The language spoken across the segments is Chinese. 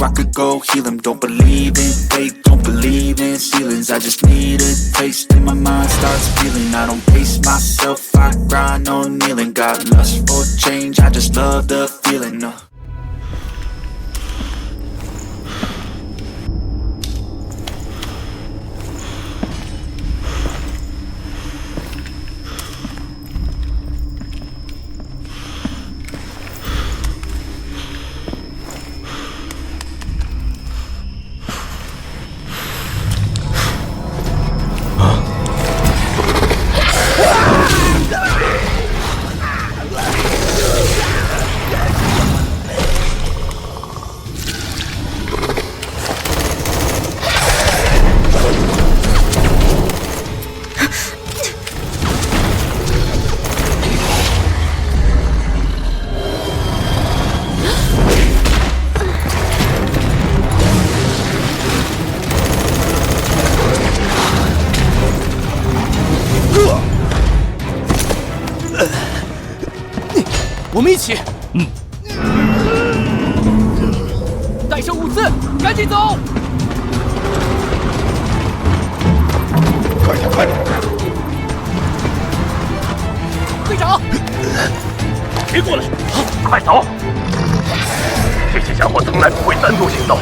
I could go heal them. Don't believe in fate, don't believe in ceilings. I just need a taste and my mind starts feeling. I don't pace myself, I grind on kneeling. Got lust for change, I just love the feeling.我们一起。带上物资，赶紧走！快点，快点！队长，别过来！快走！这些家伙从来不会单独行动，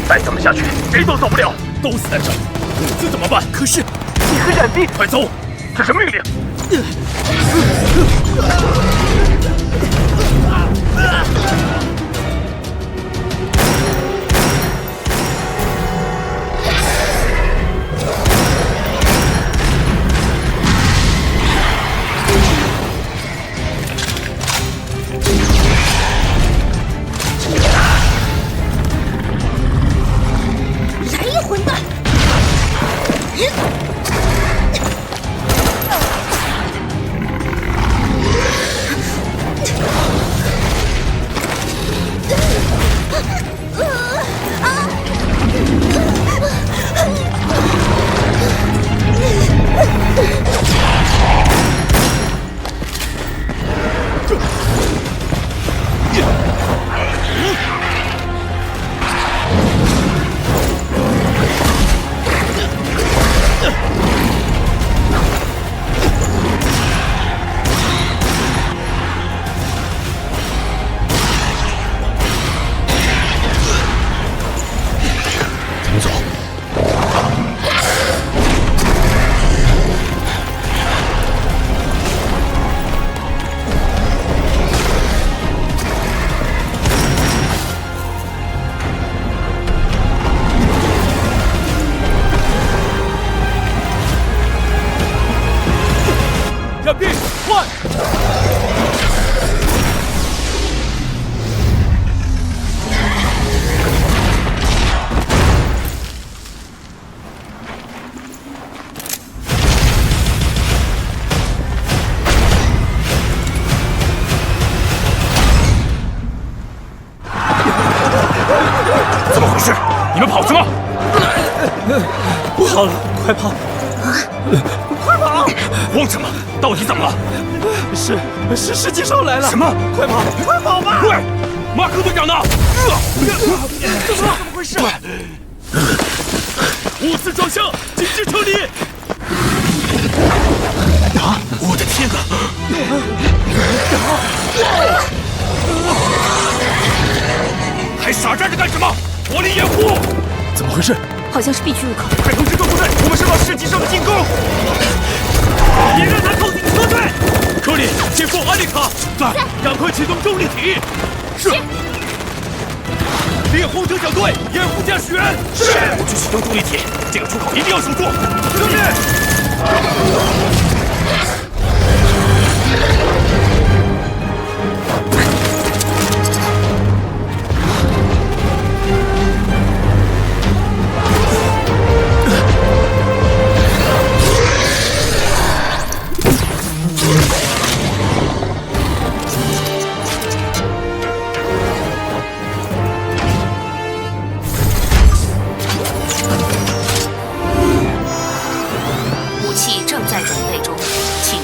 再这么下去，谁都走不了。都死在这儿，物资怎么办？可是你和冉冰，快走！这是命令。来一混蛋！怎么走？冉冰，快！怎么回事？你们跑什么？不好了，快跑！快跑！慌什么？到底怎么了？是机兽来了！什么？快跑！快跑吧！喂，马克队长呢？怎么回事？物资装箱，紧急撤离！啊！我的天哪！还傻站着干什么？火力掩护！怎么回事？好像是 B 区入口。快通知各部队，我们受到世纪兽的进攻！别让他靠近车队！科里，接报安妮卡，在，赶快启动重力体。是。猎红者小队，掩护驾驶员。是。我去启动重力体，这个出口一定要守住。遵命。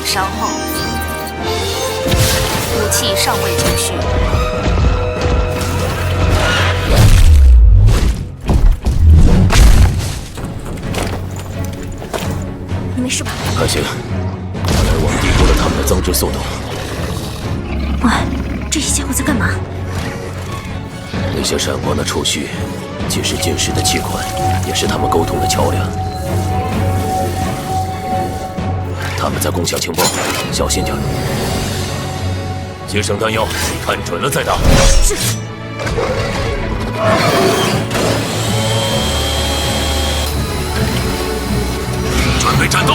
稍后，武器尚未就绪。还行，看来我们低估了他们的增值速度。喂，这些家伙在干嘛？那些闪光的触须，既是进食的器官，也是他们沟通的桥梁。他们在共享情报，小心点。节省弹药，看准了再打。是。准备战斗！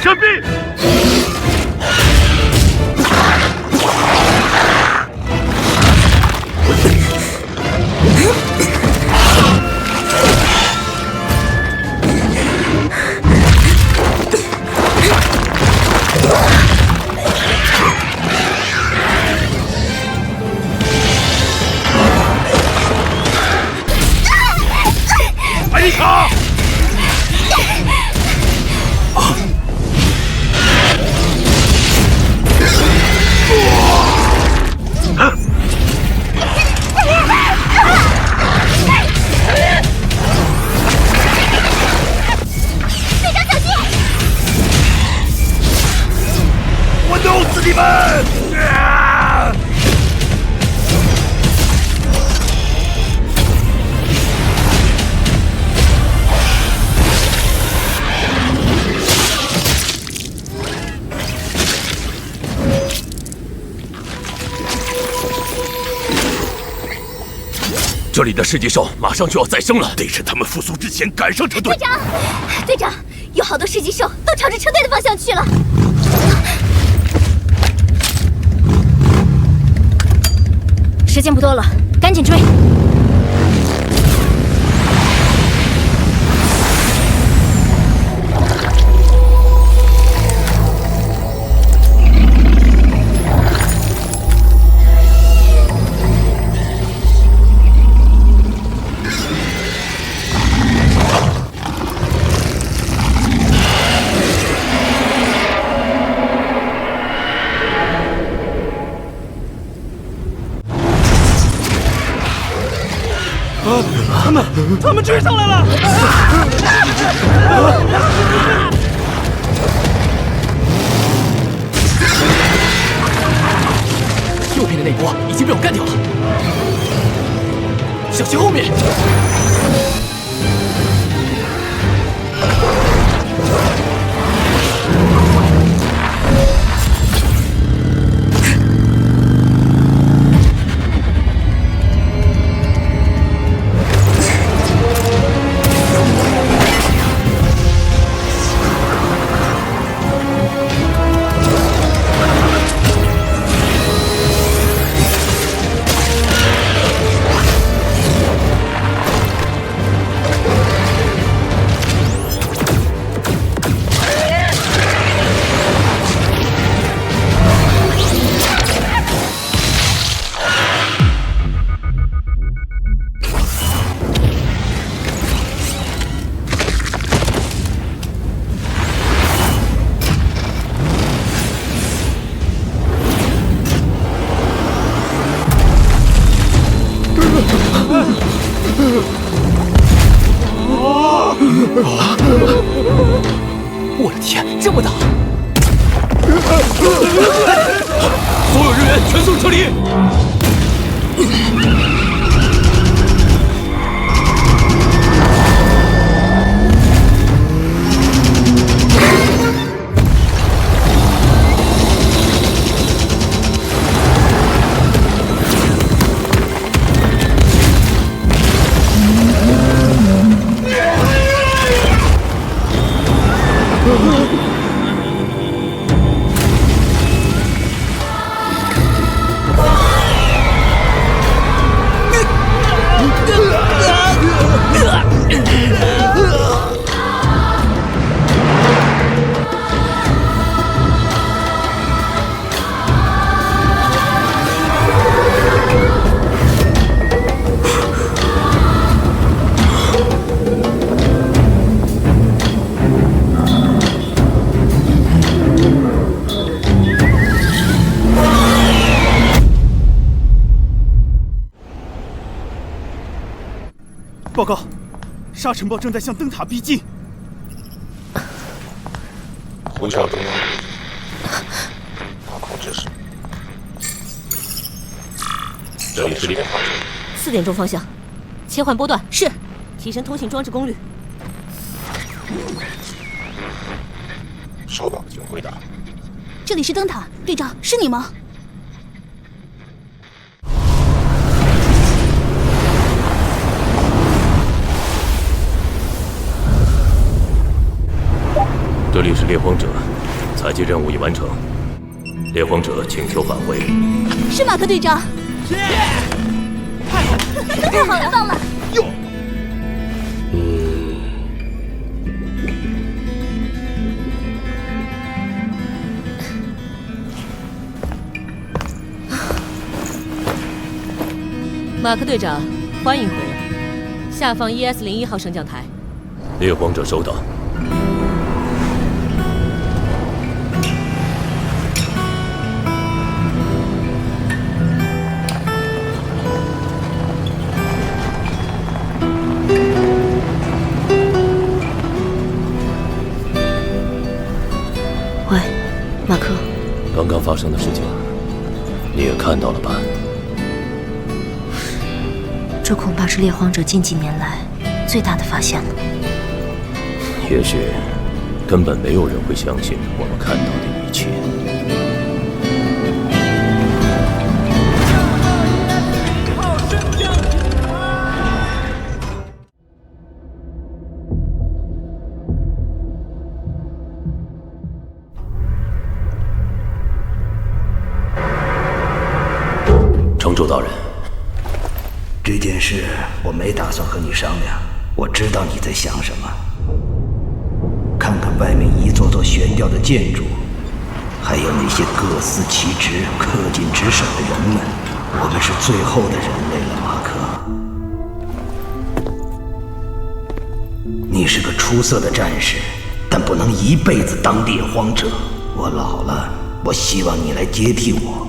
闪避！艾丽卡！我弄死你们！这里的世纪兽马上就要再生了，得趁他们复苏之前赶上车队。队长，有好多世纪兽都朝着车队的方向去了。时间不多了，赶紧追！他们追上来了！右边的那波已经被我干掉了，小心后面！我的天，这么大！所有人员全速撤离！沙尘暴正在向灯塔逼近。呼叫中央大控制室，这里是猎号者。4点钟方向，切换波段。是，提升通信装置功率。收到，请回答。这里是灯塔，队长，是你吗？这里是猎荒者，采集任务已完成。猎荒者请求返回。是马克队长。太好了，棒了！哟。马克队长，欢迎回来。下放 ES-01号升降台。猎荒者收到。喂，马克。刚刚发生的事情，你也看到了吧？这恐怕是猎荒者近几年来最大的发现了。也许根本没有人会相信我们看到的一切。城主大人，这件事我没打算和你商量，我知道你在想什么。看看外面一座座悬吊的建筑，还有那些各司其职、恪尽职守的人们，我们是最后的人类了，马克。你是个出色的战士，但不能一辈子当猎荒者。我老了，我希望你来接替我，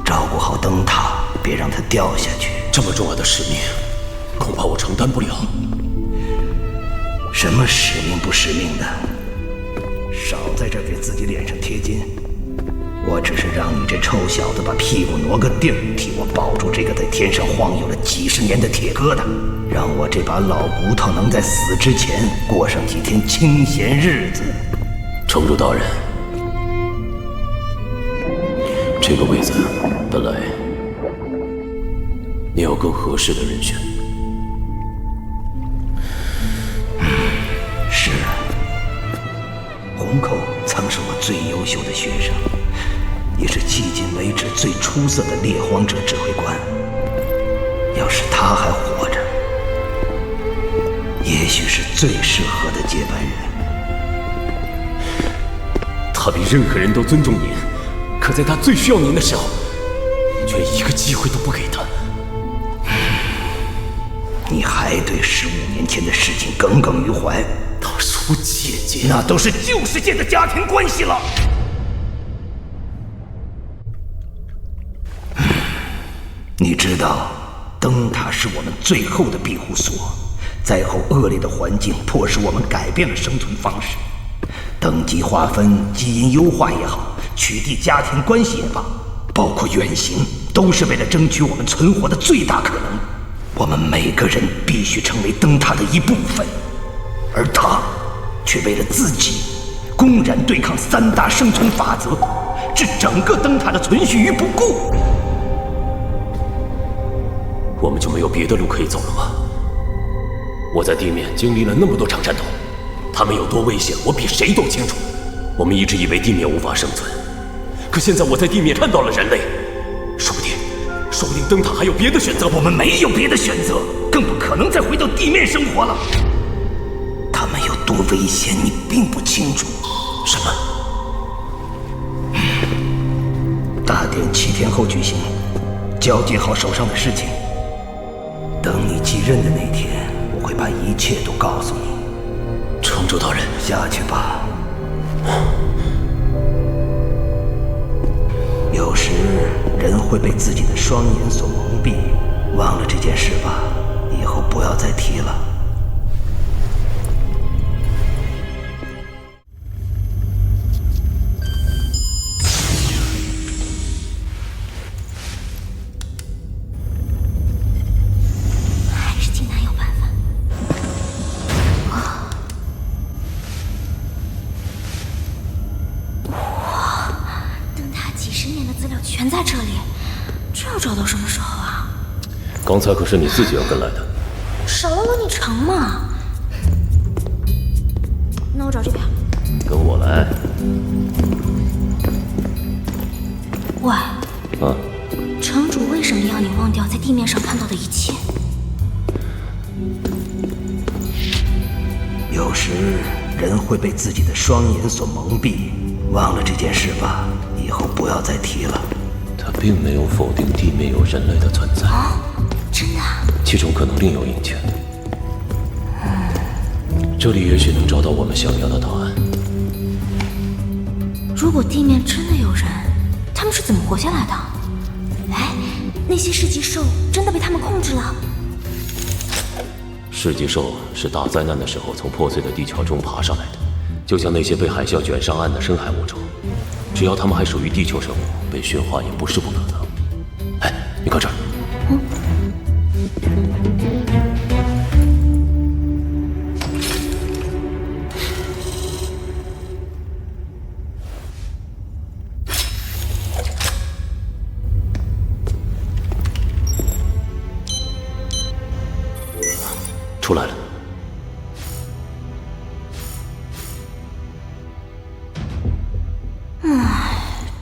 照顾好灯塔，别让它掉下去。这么重要的使命，恐怕我承担不了。什么使命不使命的？少在这给自己脸上贴金。我只是让你这臭小子把屁股挪个地儿，替我保住这个在天上晃悠了几十年的铁疙瘩，让我这把老骨头能在死之前过上几天清闲日子。城主大人，这个位子本来你有更合适的人选。是，虹口曾是我最优秀的学生，也是迄今为止最出色的猎荒者指挥官。要是他还活着，也许是最适合的接班人。他比任何人都尊重您，可在他最需要您的时候，却一个机会都不给他。你还对15年前的事情耿耿于怀？他是我姐姐，那都是旧世界的家庭关系了。你知道，灯塔是我们最后的庇护所。灾后恶劣的环境迫使我们改变了生存方式，等级划分、基因优化也好，取缔家庭关系也罢，包括远行，都是为了争取我们存活的最大可能。我们每个人必须成为灯塔的一部分，而他却为了自己，公然对抗3大生存法则，置整个灯塔的存续于不顾。我们就没有别的路可以走了吗？我在地面经历了那么多场战斗，他们有多危险，我比谁都清楚。我们一直以为地面无法生存，可现在我在地面看到了人类，说不定灯塔还有别的选择。我们没有别的选择，更不可能再回到地面生活了。他们有多危险，你并不清楚。什么？大典7天后举行，交接好手上的事情。等你继任的那天，我会把一切都告诉你。城主大人，下去吧。有时人会被自己的双眼所蒙蔽，忘了这件事吧，以后不要再提了。资料全在这里，这要找到什么时候啊？刚才可是你自己要跟来的。少了我你成吗？那我找这边。跟我来。喂。啊。城主为什么要你忘掉在地面上看到的一切？有时人会被自己的双眼所蒙蔽，忘了这件事吧，以后不要再提了。他并没有否定地面有人类的存在。哦，真的？其中可能另有隐情。这里也许能找到我们想要的答案。如果地面真的有人，他们是怎么活下来的？哎，那些市极兽真的被他们控制了？市极兽是大灾难的时候从破碎的地壳中爬上来的，就像那些被海啸卷上岸的深海物种。只要它们还属于地球生物，被驯化也不是不可能。哎，你看这儿。出来了。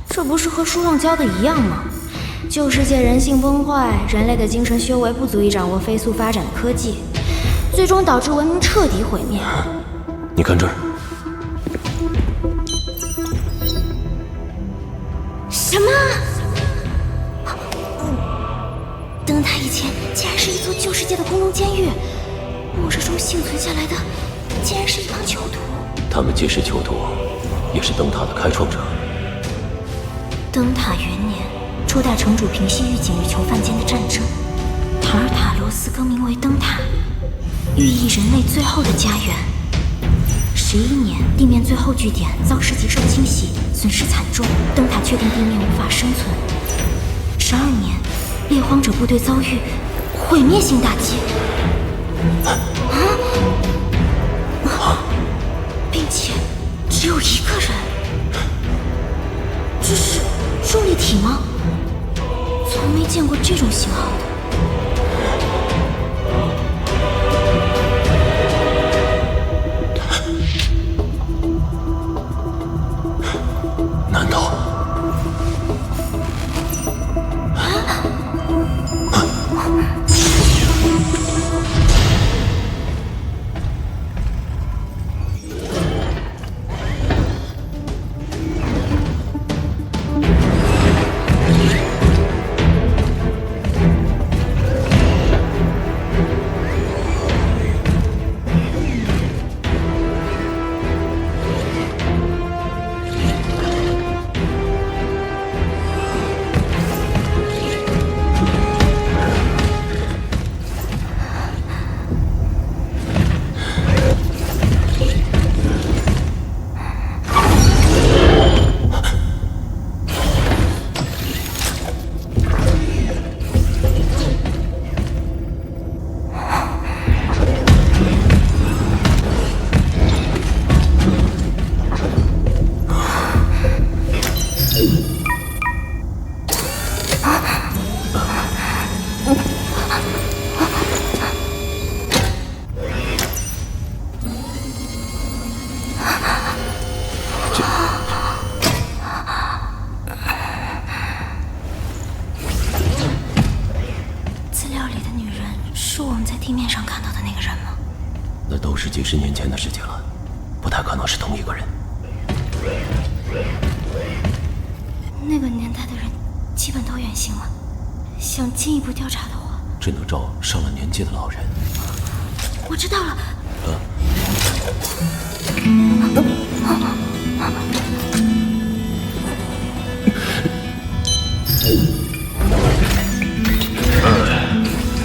这不是和书上教的一样吗？旧世界人性崩坏，人类的精神修为不足以掌握飞速发展的科技，最终导致文明彻底毁灭。你看这儿。什么？灯塔以前竟然是一座旧世界的公共监狱，末日中幸存下来的竟然是一帮囚徒。他们既是囚徒，也是灯塔的开创者。灯塔元年，初代城主平息狱警与囚犯间的战争，塔尔塔罗斯更名为灯塔，寓意人类最后的家园。11年，地面最后据点遭市极兽侵袭，损失惨重，灯塔确定地面无法生存。12年，猎荒者部队遭遇毁灭性打击，并且只有一个人。这是重力体吗？从没见过这种型号的。难道？几十年前的事情了，不太可能是同一个人。那个年代的人基本都远行了，想进一步调查的话，只能找上了年纪的老人。我知道了。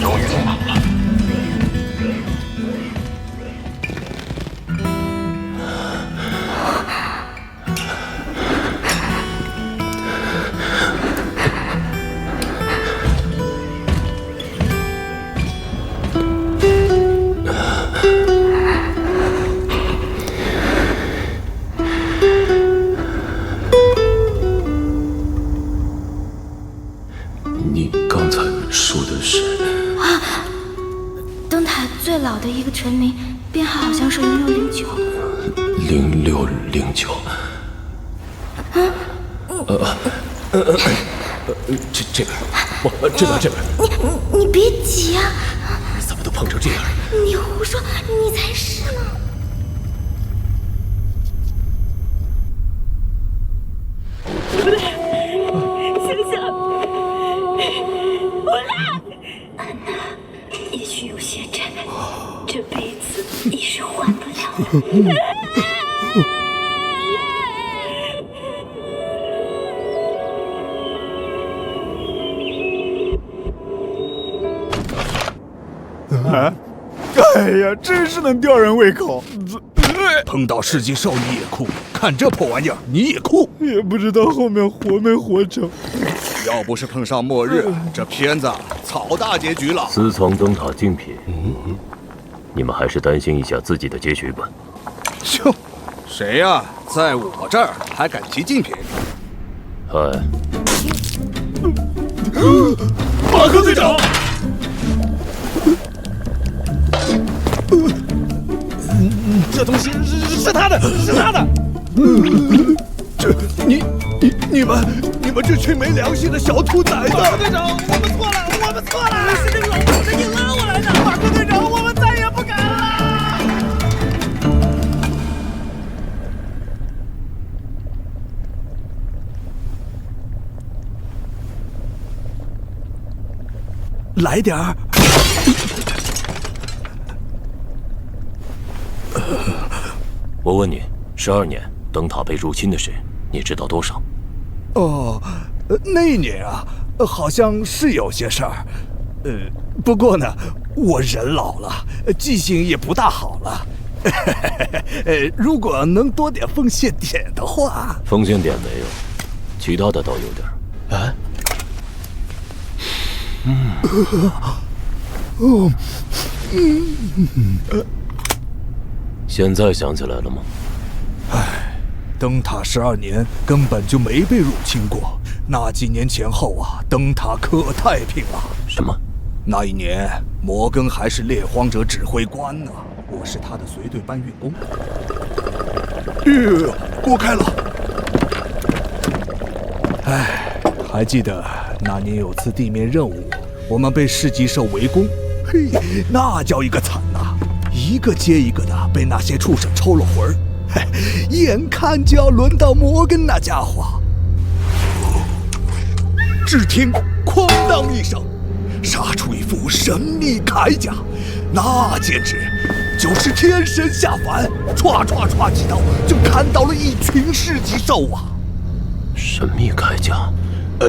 终于弄好了。你刚才说的是？灯塔最老的一个臣民，编号好像是0609。0609。这边，这边。你别急啊！怎么都碰成这样？你胡说，你才是呢！醒醒！我来！安娜，也许有些债，这辈子你是还不了的。哎呀，真是能吊人胃口。碰到世纪兽你也哭，看这破玩意儿你也哭，也不知道后面活没活成。要不是碰上末日，这片子草大结局了。私藏灯塔精品，你们还是担心一下自己的结局吧。哟，谁呀？在我这儿还敢提竞品？嗨，马克队长。这东西是他的，是他的。这你们这群没良心的小兔崽子！马克队长，我们错了，我们错了！是那个老头子硬拉我来的。马克队长，我们再也不敢了。来点儿。我问你，12年灯塔被入侵的事，你知道多少？哦，那一年啊，好像是有些事儿。不过呢，我人老了，记性也不大好了。如果能多点奉献点的话，奉献点没有，其他的倒有点。啊？现在想起来了吗？唉，灯塔12年根本就没被入侵过。那几年前后啊，灯塔可太平了。什么？那一年，摩根还是猎荒者指挥官呢，我是他的随队搬运工。锅开了。唉，还记得那年有次地面任务，我们被世纪兽围攻，嘿，那叫一个惨呐！一个接一个的被那些畜生抽了魂儿，眼看就要轮到摩根那家伙。只听哐当一声，杀出一副神秘铠甲，那简直就是天神下凡，唰唰唰几刀就砍倒了一群世纪兽啊！神秘铠甲？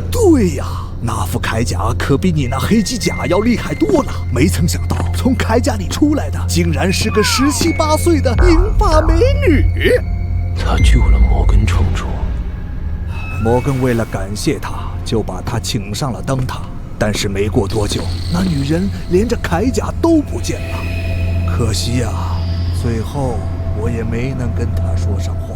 对呀。那副铠甲可比你那黑机甲要厉害多了。没曾想到，从铠甲里出来的竟然是个17、18岁的银发美女。他救了摩根城主。摩根为了感谢他，就把他请上了灯塔。但是没过多久，那女人连着铠甲都不见了。可惜呀，最后我也没能跟她说上话。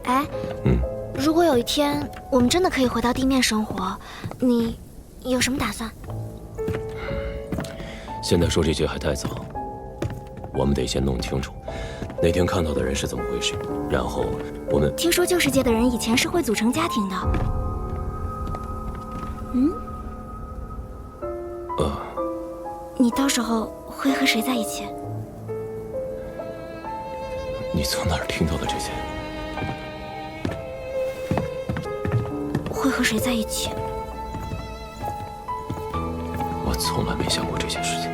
哎，如果有一天我们真的可以回到地面生活，你有什么打算？现在说这些还太早，我们得先弄清楚那天看到的人是怎么回事，然后我们……听说旧世界的人以前是会组成家庭的。你到时候会和谁在一起？你从哪儿听到的这些？会和谁在一起？我从来没想过这些事情。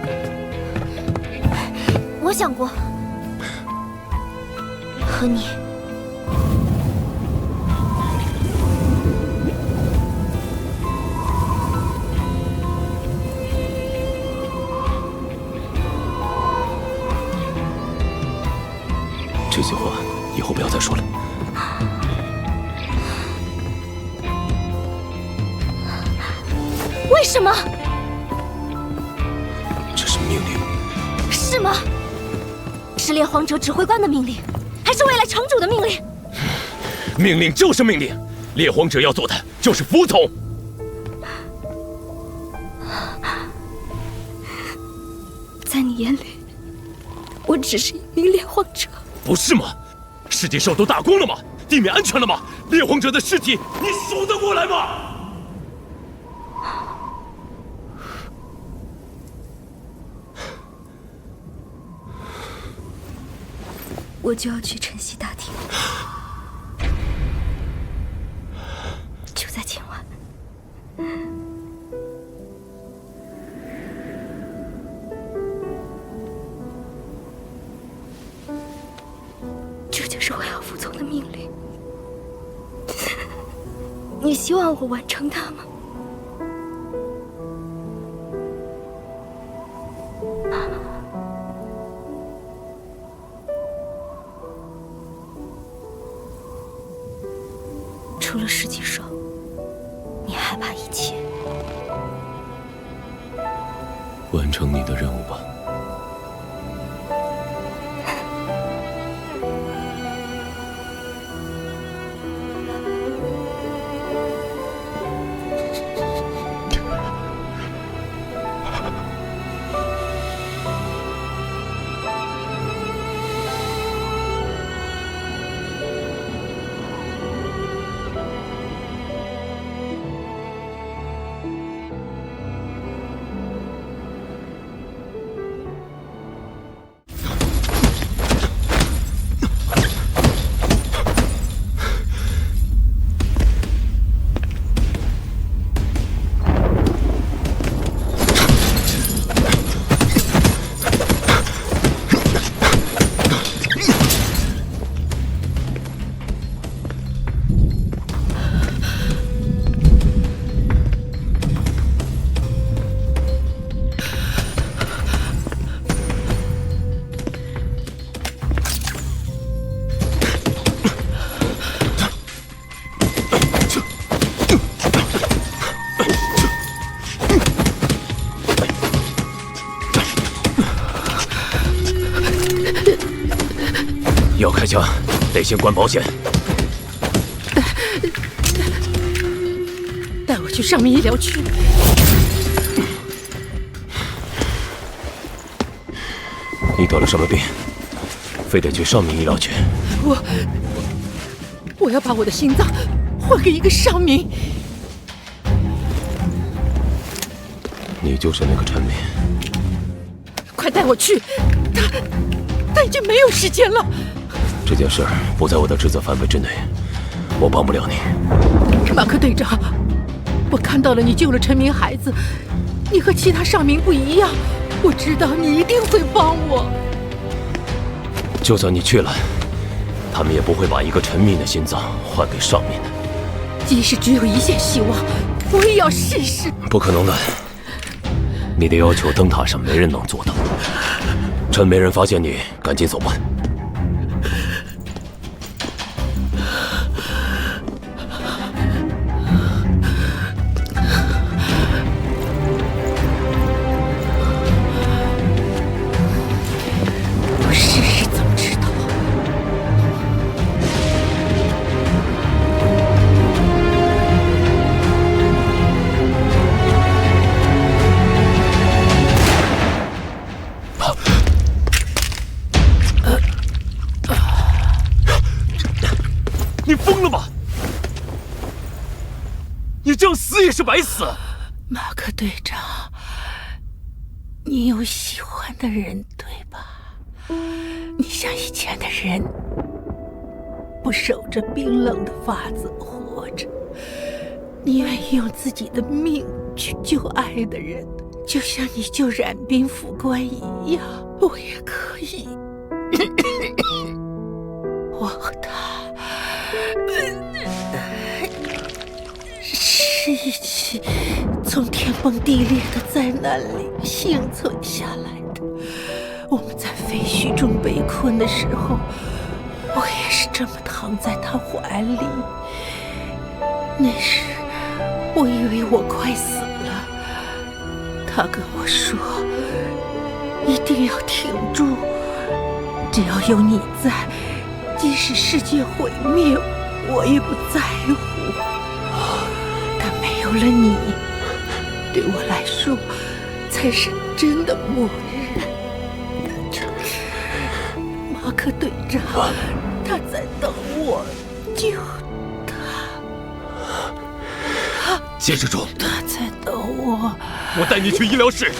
我想过，和你。这些话以后不要再说了。为什么？这是命令。是吗？是猎荒者指挥官的命令，还是未来城主的命令？命令就是命令，猎荒者要做的就是服从。在你眼里，我只是一名猎荒者？不是吗？世界兽都打光了吗？地面安全了吗？猎荒者的尸体你数得过来吗？我就要去晨曦大厅，就在今晚。这就是我要服从的命令。你希望我完成它吗？除了世纪兽，你害怕一切。完成你的任务吧。要开枪，得先关保险。带我去上面医疗区。你得了什么病？非得去上民医疗区？我要把我的心脏换给一个上民。你就是那个陈敏。快带我去！他已经没有时间了。这件事不在我的职责范围之内，我帮不了你。马克队长，我看到了你救了陈明孩子，你和其他上民不一样，我知道你一定会帮我。就算你去了，他们也不会把一个陈敏的心脏换给上民的。即使只有一线希望，我也要试试。不可能的，你的要求灯塔上没人能做到。趁没人发现你，赶紧走吧。我试试怎么知道？你疯了吗？你这样死也是白死。马克队长，你有喜欢的人对吧？你像以前的人，不守着冰冷的法子活着，你愿意用自己的命去救爱的人，就像你救冉冰副官一样，我也可以。我和他是一起从天崩地裂的灾难里幸存下来的。我们在废墟中被困的时候，我也是这么躺在他怀里。那时我以为我快死了，他跟我说，一定要挺住，只要有你在，即使世界毁灭，我也不在乎。但没有了你，对我来说才是真的末日。马克队长，他在等我救他。坚持住！他在等我。我带你去医疗室。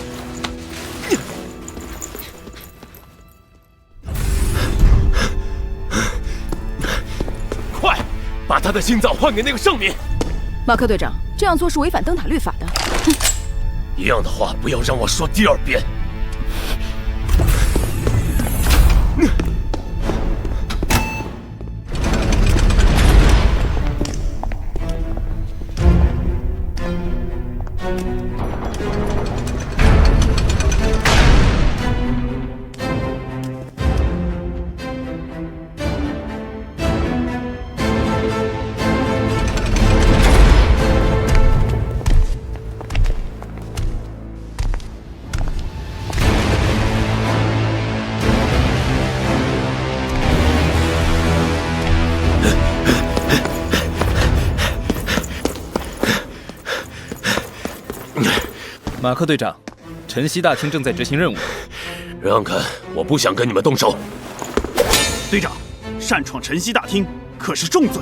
快，把他的心脏换给那个圣民。马克队长，这样做是违反灯塔律法的。一样的话，不要让我说第二遍。马克队长，晨曦大厅正在执行任务。让开，我不想跟你们动手。队长，擅闯晨曦大厅可是重罪。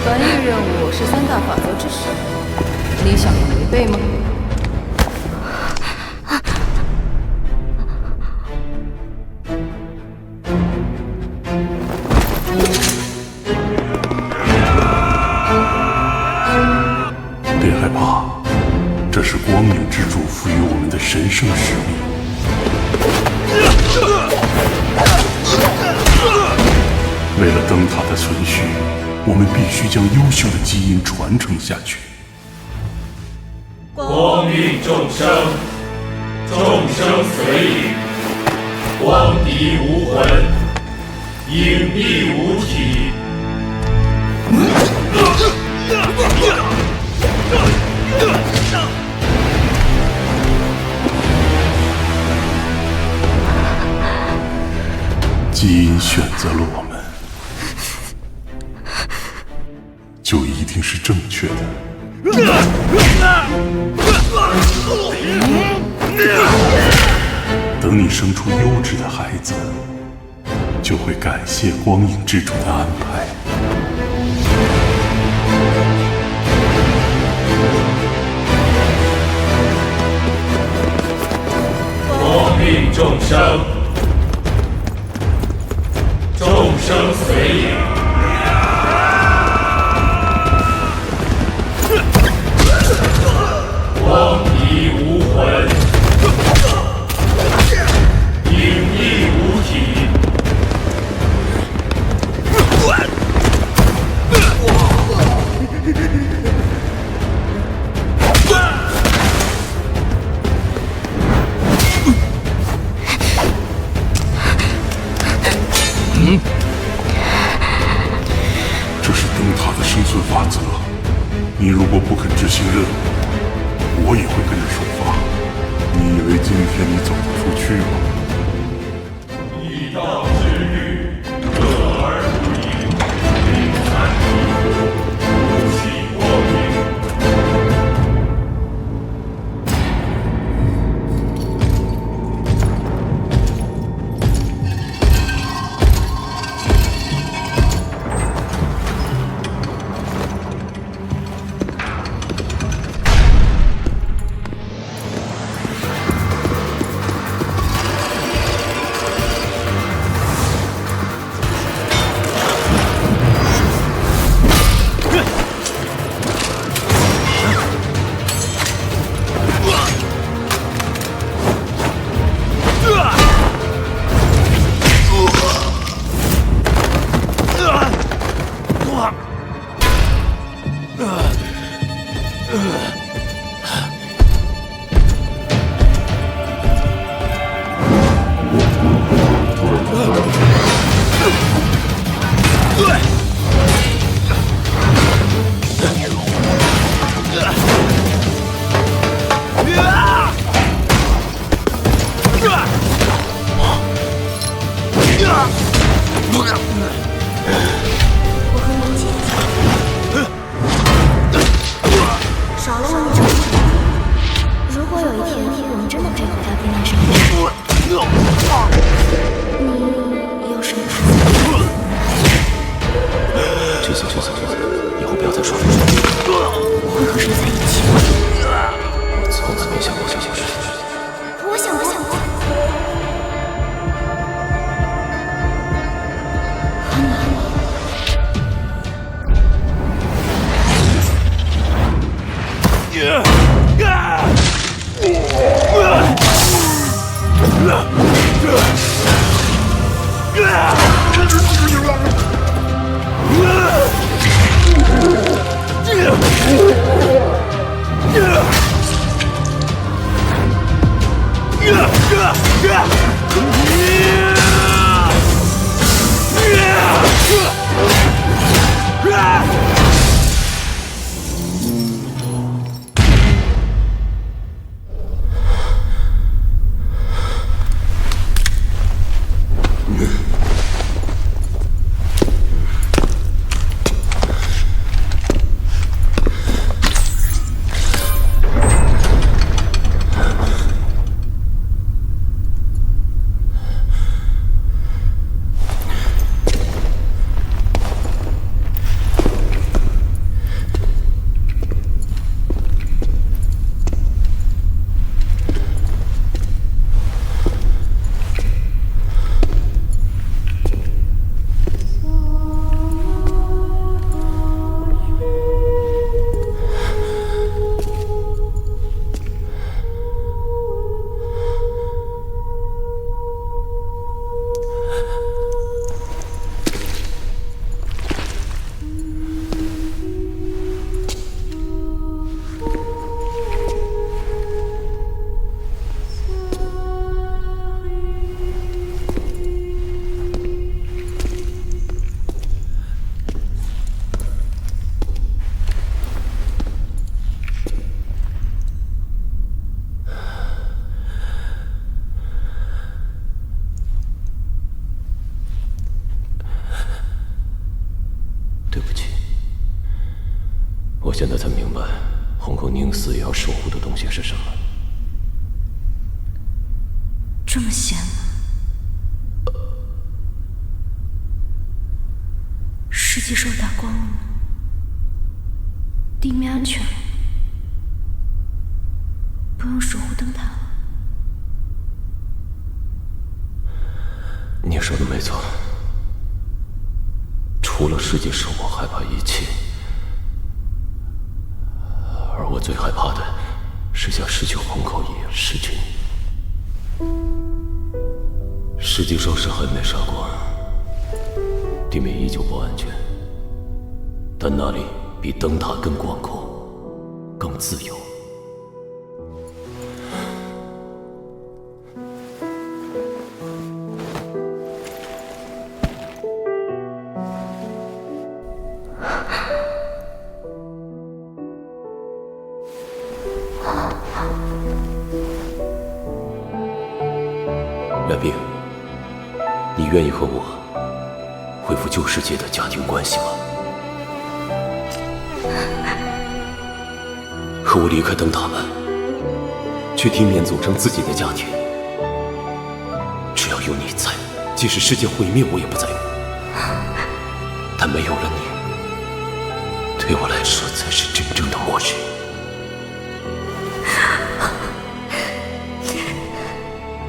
本日任务是3大法则之首，你想要违背吗？别害怕，这是光影之主赋予我们的神圣使命。为了灯塔的存续，我们必须将优秀的基因传承下去。光映众生，众生随影，光敌无魂，影蔽无体。基因选择了我们，就一定是正确的。等你生出优质的孩子，就会感谢光影之主的安排。光映众生，众生随影。光敌无魂，影蔽无体。这是灯塔的生存法则。你如果不肯执行任务，我也会跟着受罚。你以为今天你走得出去吗？以道治愈，乐而不淫，灵残体肤，不起光明。我和你姐姐少了我们这么久。如果有一天我们真的可以回到地面上，你有什么打算？这些以后不要再说了。我会和谁在一起？我从来没想过这件事。我想过。我现在才明白，红口宁死也要守护的东西是什么。这么闲吗？世界兽打光了吗？地面安全了，不用守护灯塔了。你说的没错，除了世界兽，我害怕一切。而我最害怕的是像失去红口一样失去你。世界兽是还没杀光，地面依旧不安全，但那里比灯塔更广阔，更自由。冉冰，你愿意和我恢复旧世界的家庭关系吗？和我离开灯塔们，去地面组成自己的家庭。只要有你在，即使世界毁灭我也不在乎。但没有了你，对我来说才是真正的末日。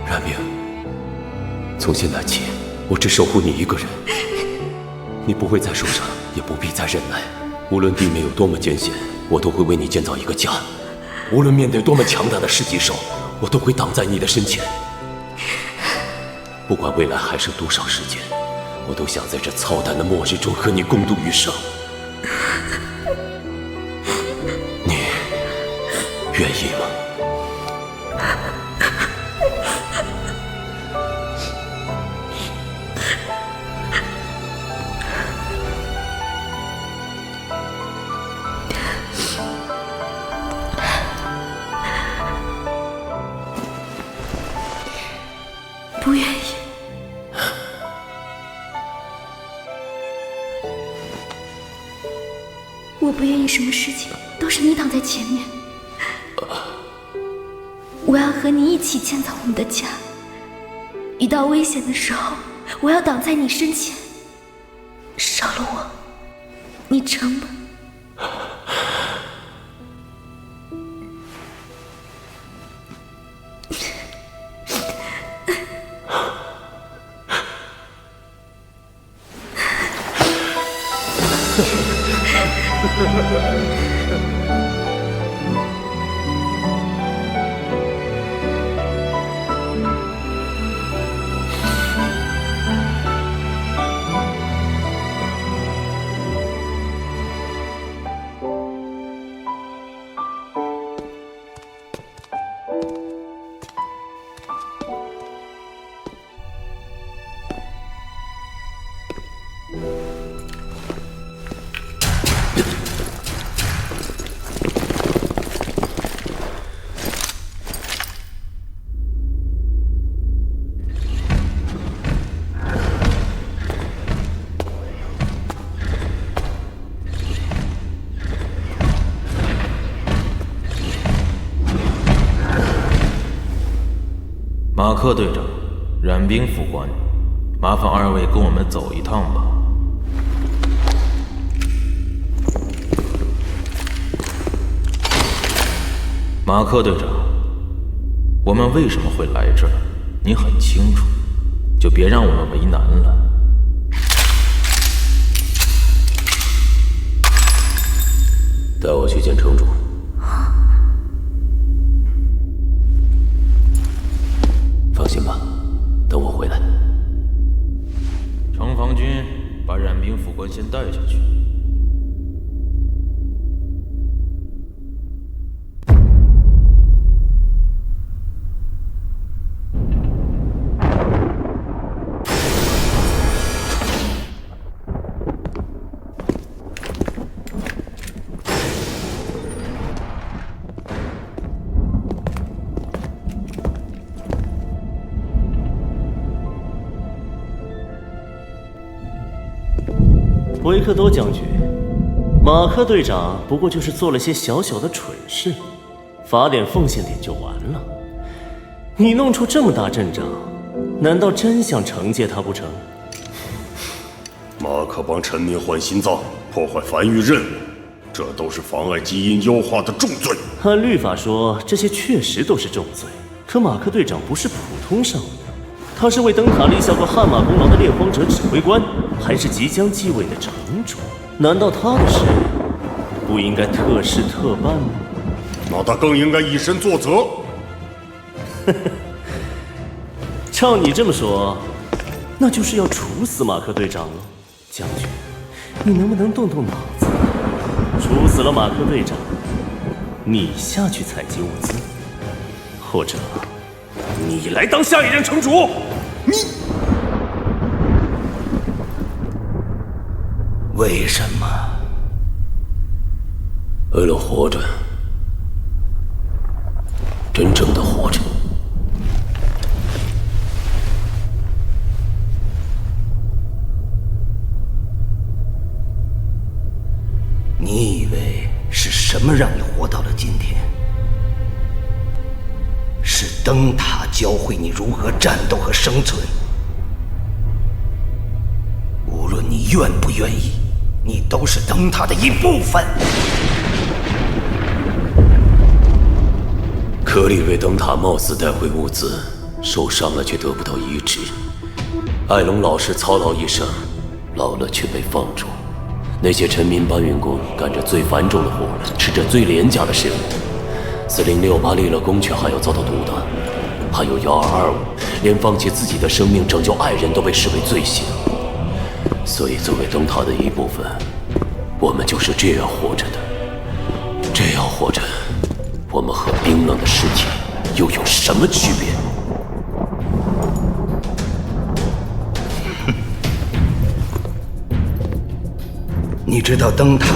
冉冰，从现在起，我只守护你一个人。你不会再受伤，也不必再忍耐。无论地面有多么艰险，我都会为你建造一个家。无论面对多么强大的噬级兽，我都会挡在你的身前。不管未来还剩多少时间，我都想在这操蛋的末日中和你共度余生。你愿意吗？不愿意。不愿意什么事情都是你挡在前面。我要和你一起建造我们的家，遇到危险的时候，我要挡在你身前。少了我，你成吗？马克队长，冉冰副官，麻烦二位跟我们走一趟吧。马克队长，我们为什么会来这儿，你很清楚，就别让我们为难了。带我去见城主。放心吧，等我回来。城防军把冉冰副官先带下去。维克多将军，马克队长不过就是做了些小小的蠢事，罚点奉献点就完了。你弄出这么大阵仗，难道真想惩戒他不成？马克帮臣民换心脏，破坏繁育任务，这都是妨碍基因优化的重罪。按律法说，这些确实都是重罪。可马克队长不是普通上尉，他是为灯塔立下过汗马功劳的猎荒者指挥官，还是即将继位的城主。难道他的事不应该特事特办吗？那他更应该以身作则。照你这么说，那就是要处死马克队长了。将军，你能不能动动脑子？处死了马克队长，你下去采集物资，或者你来当下一任城主。你为什么？为了活着，真正的活着。你以为是什么让你活到了今天？是灯塔教会你如何战斗和生存。无论你愿不愿意，你都是灯塔的一部分。克里为灯塔冒死带回物资，受伤了却得不到医治。艾隆老师操劳一生，老了却被放逐。那些臣民搬运工干着最繁重的活，吃着最廉价的食物。司令688立了功，却还要遭到毒打。还有1225，连放弃自己的生命拯救爱人都被视为罪行。所以，作为灯塔的一部分，我们就是这样活着的。这样活着，我们和冰冷的尸体又有什么区别？你知道灯塔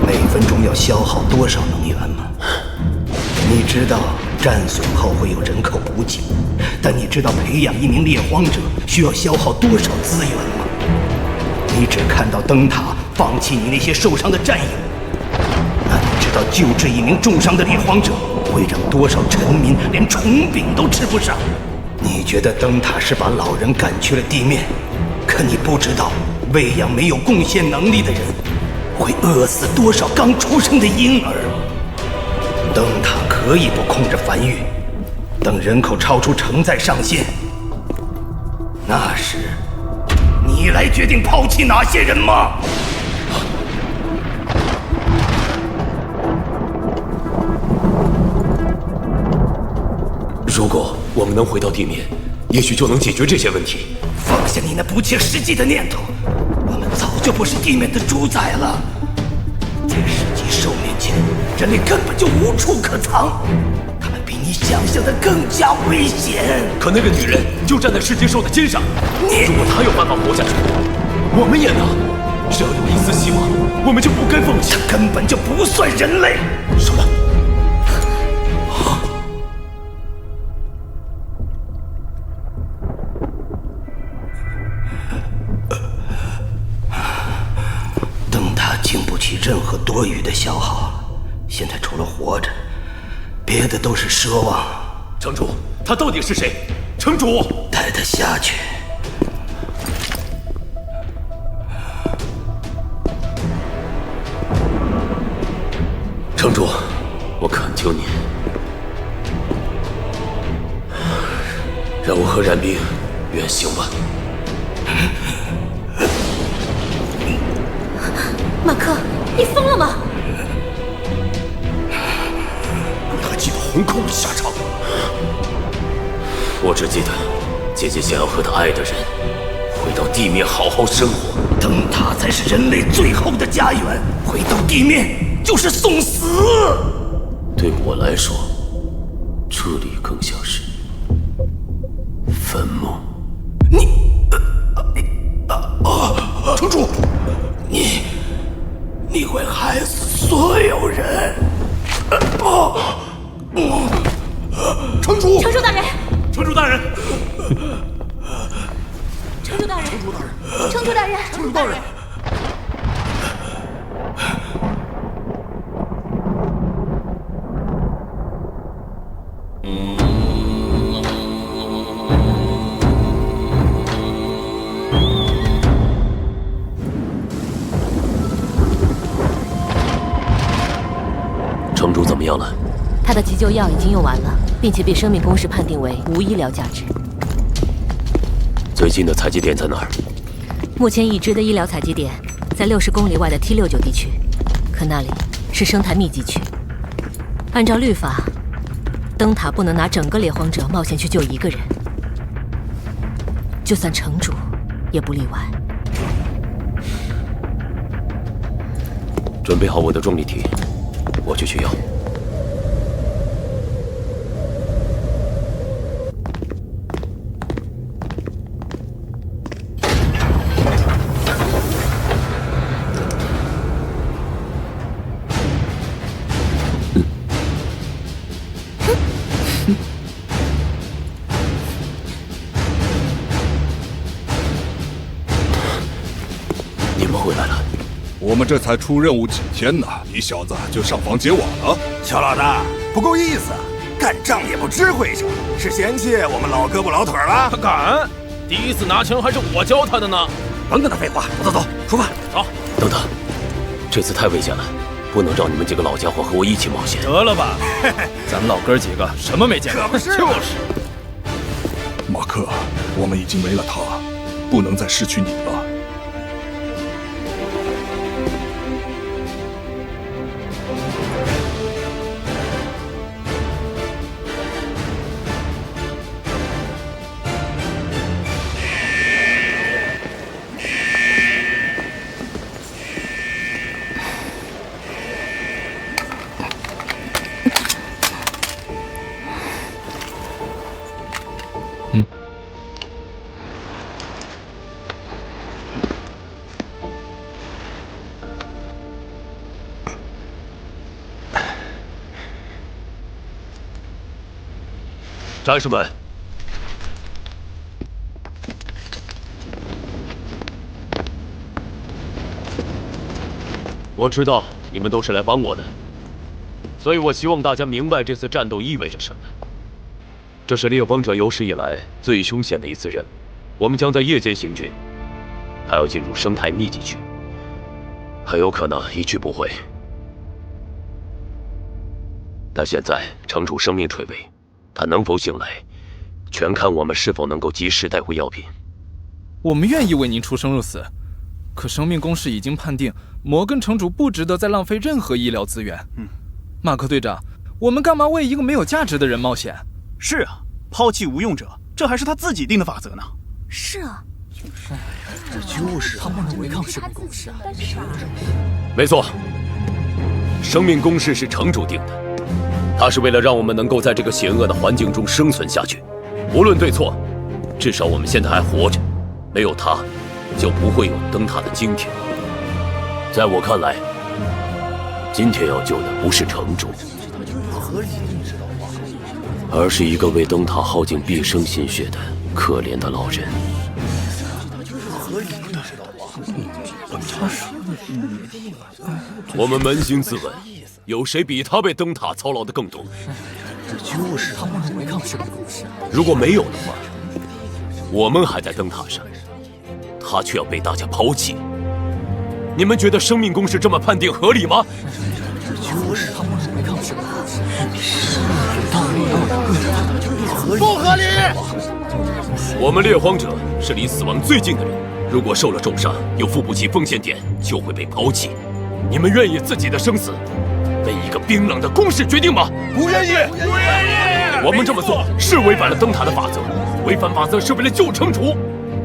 每分钟要消耗多少能源吗？你知道战损后会有人口补给，但你知道培养一名猎荒者需要消耗多少资源吗？你只看到灯塔放弃你那些受伤的战友，道救治一名重伤的猎荒者会让多少臣民连虫饼都吃不上？你觉得灯塔是把老人赶去了地面，可你不知道，喂养没有贡献能力的人会饿死多少刚出生的婴儿。灯塔可以不控制繁育，等人口超出承载上限，那时你来决定抛弃哪些人吗？如果我们能回到地面，也许就能解决这些问题。放下你那不切实际的念头，我们早就不是地面的主宰了。在世纪兽面前，人类根本就无处可藏，他们比你想象的更加危险。可那个女人就站在世纪兽的肩上，如果她有办法活下去，我们也能。只要有一丝希望，我们就不该放弃。她根本就不算人类。什么？经不起任何多余的消耗了，现在除了活着，别的都是奢望。城主，他到底是谁？城主，带他下去。城主，我恳求你，让我和冉冰远行吧。马克，你疯了吗？你还记得红空的下场？我只记得姐姐想要和她爱的人回到地面好好生活。灯塔才是人类最后的家园，回到地面就是送死。对我来说，这里更像是坟墓。城主，你会害死所有人！城主！城主大人！城主大人！城主大人！城主大人！城主大人！城主大人！城主怎么样了？他的急救药已经用完了，并且被生命公式判定为无医疗价值。最近的采集点在哪儿？目前已知的医疗采集点在60公里外的 T69地区，可那里是生态密集区。按照律法，灯塔不能拿整个猎荒者冒险去救一个人，就算城主也不例外。准备好我的重力体，我去取药。你们回来了。我们这才出任务几天呢，你小子就上房揭瓦了？乔老大，不够意思，干仗也不知会一声，是嫌弃我们老胳膊老腿了？他敢！第一次拿枪还是我教他的呢。甭跟他废话，走，出发。走。等等，这次太危险了，不能让你们几个老家伙和我一起冒险。得了吧，咱老哥几个什么没见过？可不是。就是。马克，我们已经没了他，不能再失去你了。战士们，我知道你们都是来帮我的，所以我希望大家明白这次战斗意味着什么。这是猎荒者有史以来最凶险的一次任务，我们将在夜间行军，还要进入生态密集区，很有可能一去不回。但现在城主生命垂危，他能否醒来，全看我们是否能够及时带回药品。我们愿意为您出生入死，可生命公使已经判定摩根城主不值得再浪费任何医疗资源。马克队长，我们干嘛为一个没有价值的人冒险？是啊，抛弃无用者，这还是他自己定的法则呢。是啊，这就是他不能违抗生命公誓啊！没错，生命公誓是城主定的，他是为了让我们能够在这个险恶的环境中生存下去，无论对错，至少我们现在还活着，没有他，就不会有灯塔的今天。在我看来，今天要救的不是城主，而是一个为灯塔耗尽毕生心血的可怜的老人。我们扪心自问，有谁比他为灯塔操劳的更多？这就是他不能违抗生命公誓。如果没有的话，我们还在灯塔上，他却要被大家抛弃。你们觉得生命公誓这么判定合理吗？这就是他不能违抗生命公誓。不合理！我们猎荒者是离死亡最近的人，如果受了重伤，又付不起奉献点，就会被抛弃。你们愿意自己的生死为一个冰冷的公式决定吗？不愿意，不愿意！我们这么做是违反了灯塔的法则，违反法则是为了救城主。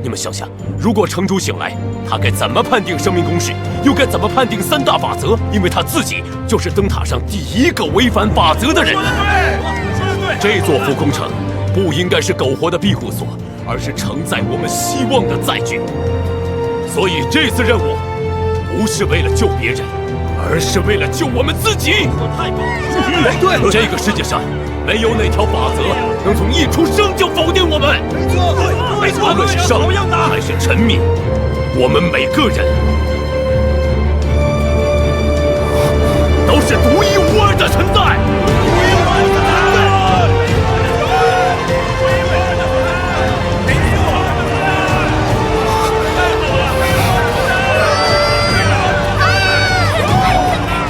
你们想想，如果城主醒来，他该怎么判定生命公式，又该怎么判定三大法则？因为他自己就是灯塔上第一个违反法则的人。说得对，这座浮空城不应该是苟活的庇护所，而是承载我们希望的载具。所以这次任务不是为了救别人，而是为了救我们自己。对，这个世界上没有哪条法则能从一出生就否定我们。没错，无论是上民还是臣民，我们每个人都是独一无二的存在。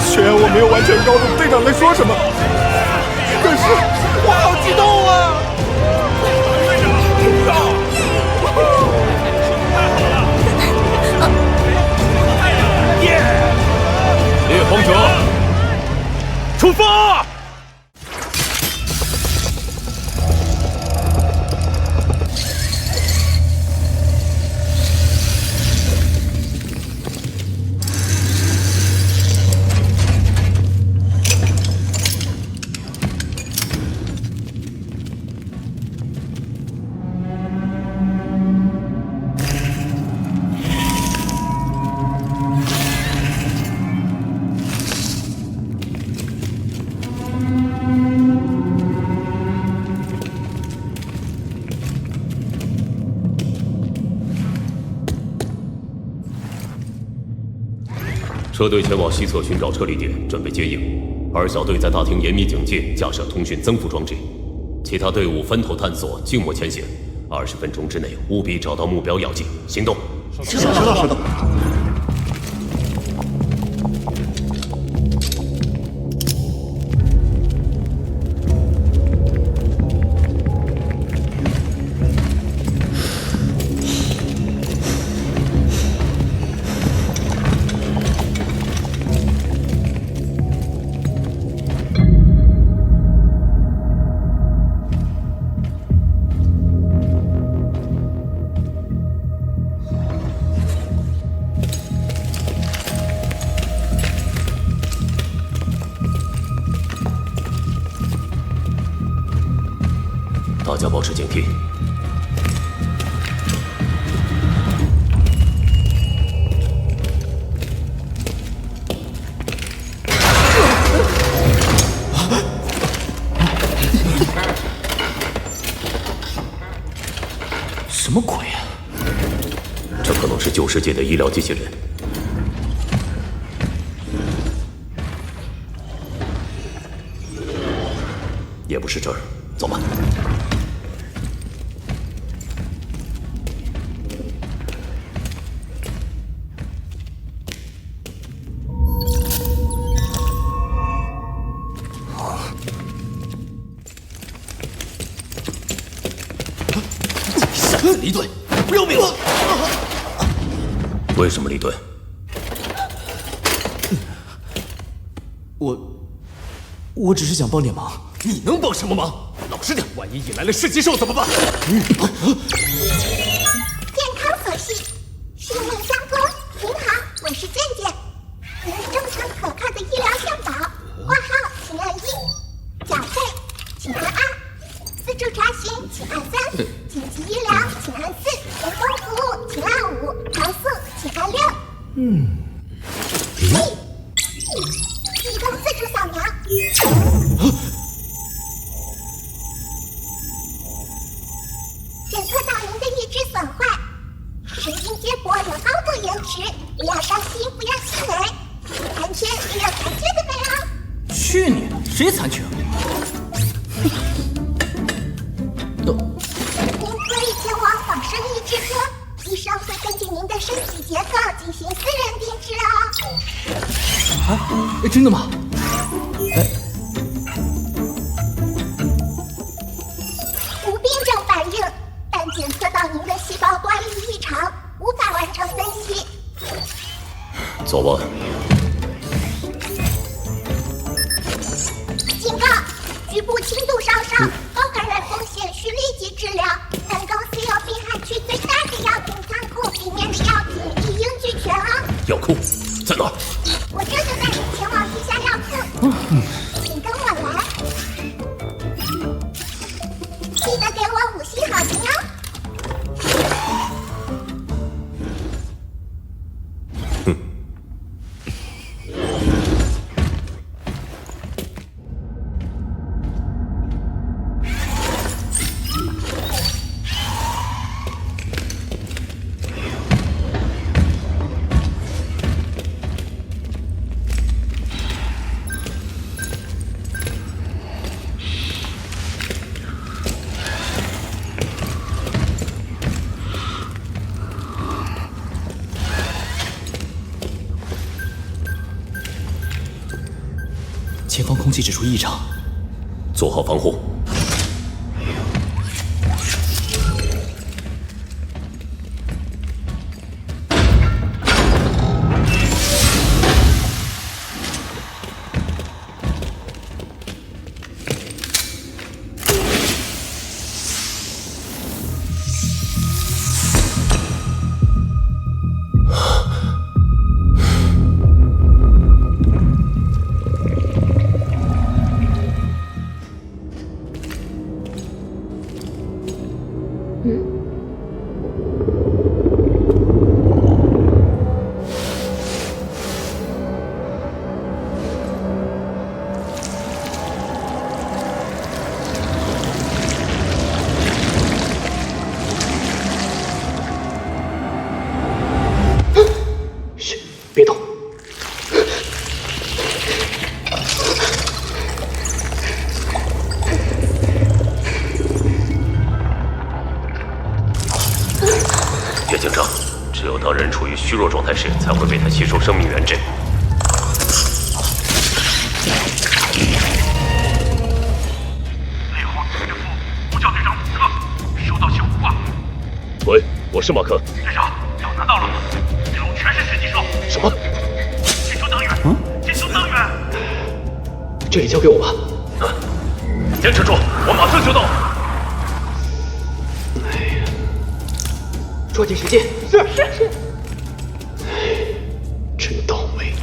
虽然我没有完全搞懂队长在说什么，但是我好激动啊！猎荒者，出发！车队前往西侧寻找撤离点，准备接应。2小队在大厅严密警戒，架设通讯增幅装置。其他队伍分头探索，静默前行。20分钟之内务必找到目标要紧，行动。知道。大家保持警惕。什么鬼啊？这可能是旧世界的医疗机器人。也不是这儿，走吧。傻子离队，不要命了！为什么离队？我只是想帮点忙。你能帮什么忙？老实点，万一引来了噬极兽怎么办？健康所需，性命相关。您好，我是健健，您正常可靠的医疗向导。挂号请按1，缴费请按2，自助查询请按3，紧急医疗请按4，人工服务请按5，投诉请按6。提供自助扫描。检测到您的意志损坏，神经接驳有高度延迟，不要担心，不要气馁。残缺也有残缺的美哦。去你的！谁残缺？您可以前往仿生意志科，医生会根据您的身体结构进行私人定制哦。啊，真的吗？无病症反应，但检测到您的细胞端粒异常，无法完成分析。走吧。警告：局部轻度烧伤，高感染风险，需立即治疗。本公司有滨海区最大的药品仓库，里面的药品一应俱全哦。药库在哪儿？我这就带你前往地下药库，请跟我来。记得给我5星好评哦。前方空气指数异常，做好防护。别动！叶警长，只有当人处于虚弱状态时，才会被他吸收生命原质。烈荒子师傅，呼叫队长马克，收到小胡话。喂，我是马克。队长，药拿到了，这楼全是噬极兽。什么？进球增援！进球增援！这里交给我吧。坚持住，我马上就到。抓紧时间。是。真倒霉。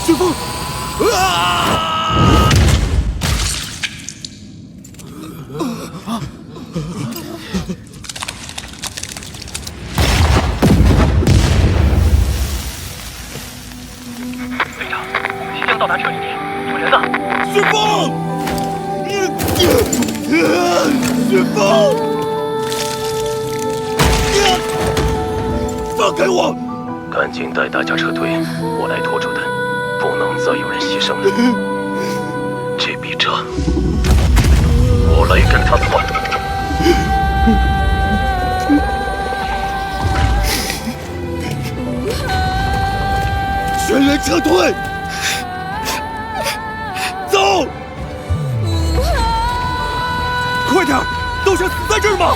旋风！啊！师父！师父！放开我！赶紧带大家撤退，我来拖住他，不能再有人牺牲了。这笔账，我来跟他算。全员撤退！走！快点，都想死在这儿吗？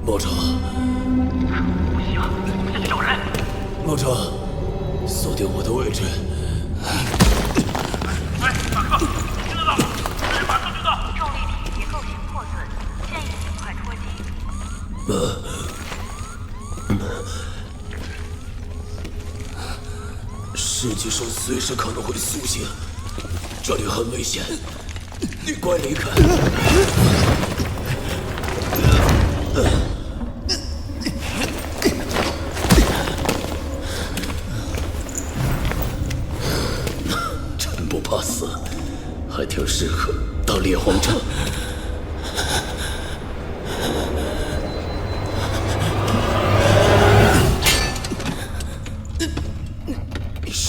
莫城，不行，我们下去找人。莫城，锁定我的位置。喂，马克，听得到？是马克听到。重力体结构型破损，建议尽快脱机。世界上随时可能会苏醒，这里很危险，你快离开！真不怕死，还挺适合当猎皇者。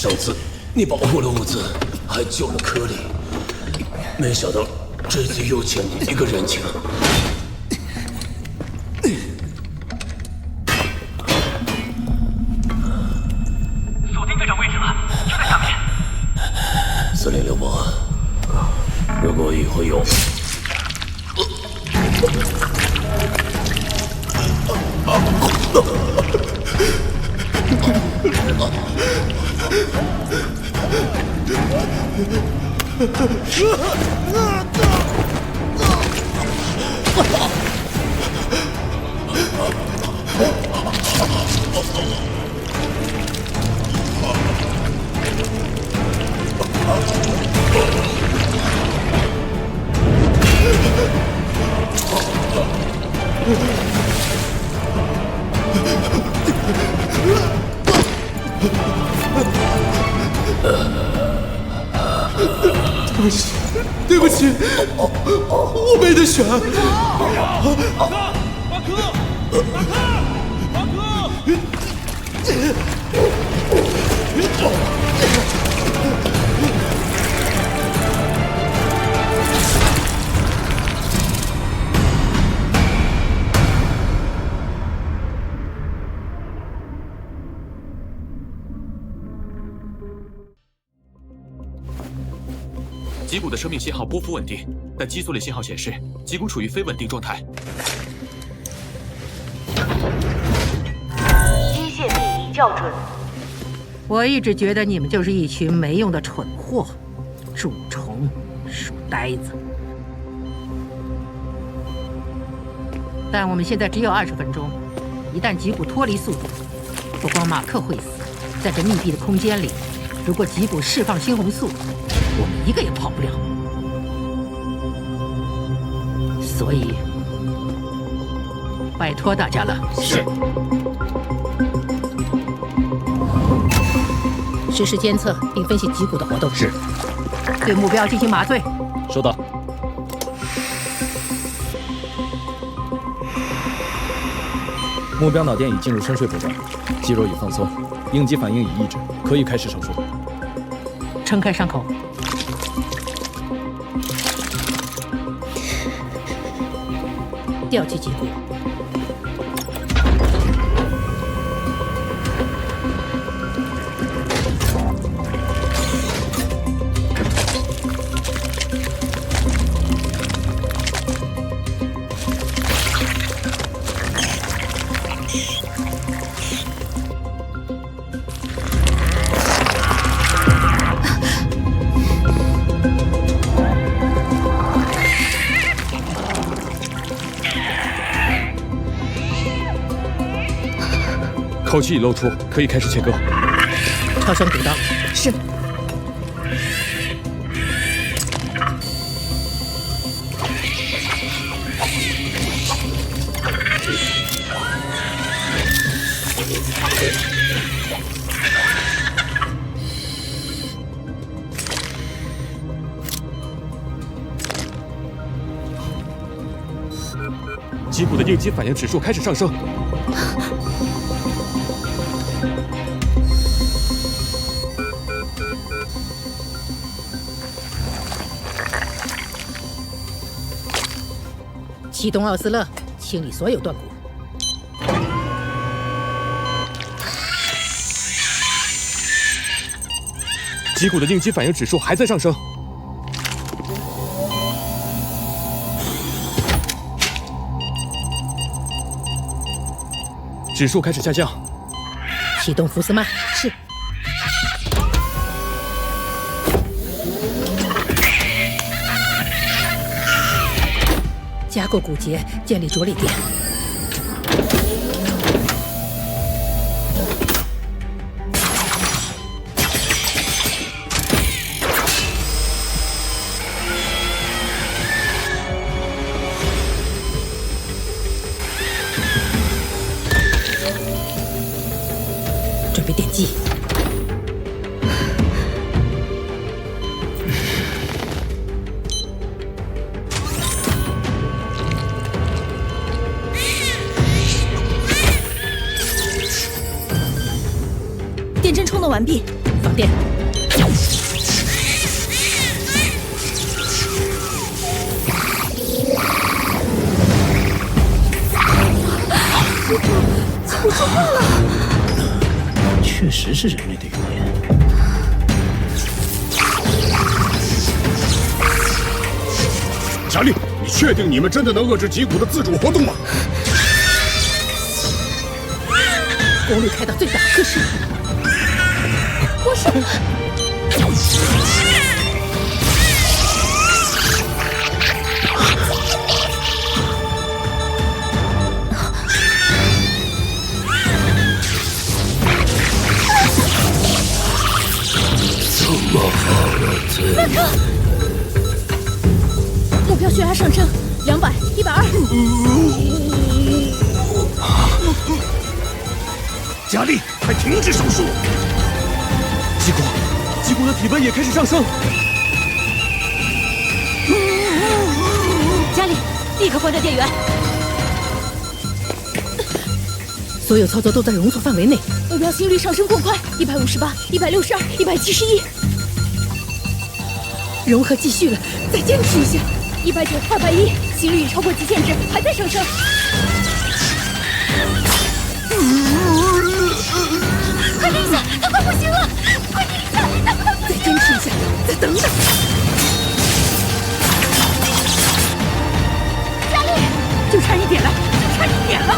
上次你保护了物资，还救了柯里，没想到这次又欠你一个人情。锁定队长位置了，就在下面。司令刘伯，如果以后有……对不起，我没得选。脊骨的生命信号波幅稳定，但激素类信号显示脊骨处于非稳定状态。机械臂已校准。我一直觉得你们就是一群没用的蠢货，蛀虫、鼠呆子。但我们现在只有20分钟，一旦脊骨脱离速度，不光马克会死，在这密闭的空间里，如果脊骨释放猩红素，我们一个也跑不了。所以，拜托大家了。是。实时监测并分析脊骨的活动。是。对目标进行麻醉。收到。目标脑电已进入深睡阶段，肌肉已放松，应激反应已抑制，可以开始手术。撑开伤口。吊起脊骨。口气已露出，可以开始切割。超声鼓刀。是。脊骨的应激反应指数开始上升。启动奥斯勒，清理所有断骨。脊骨的应激反应指数还在上升。指数开始下降。启动福斯曼。是。加固骨节，建立着力点。准备电击。电针充电完毕，放电。我说话了，确实是人类的语言。贾丽，你确定你们真的能遏制脊骨的自主活动吗？功率开到最大，可是博士，这么好的资源，目标血压上升，200、120。贾丽，快停止手术！吉古的体温也开始上升。佳丽，立刻关掉电源。所有操作都在容错范围内。目标心率上升过快，158、162、171。融合继续了，再坚持一下。190、210，心率超过极限值，还在上升。快停下，他快不行了！快停下，他快不行了！再坚持一下，再等等。佳丽，就差一点了，就差一点了。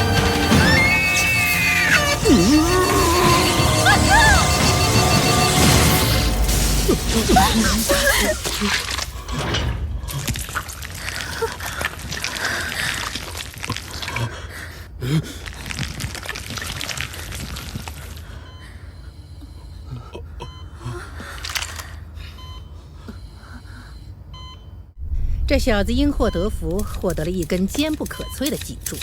这小子因祸得福，获得了一根坚不可摧的脊柱，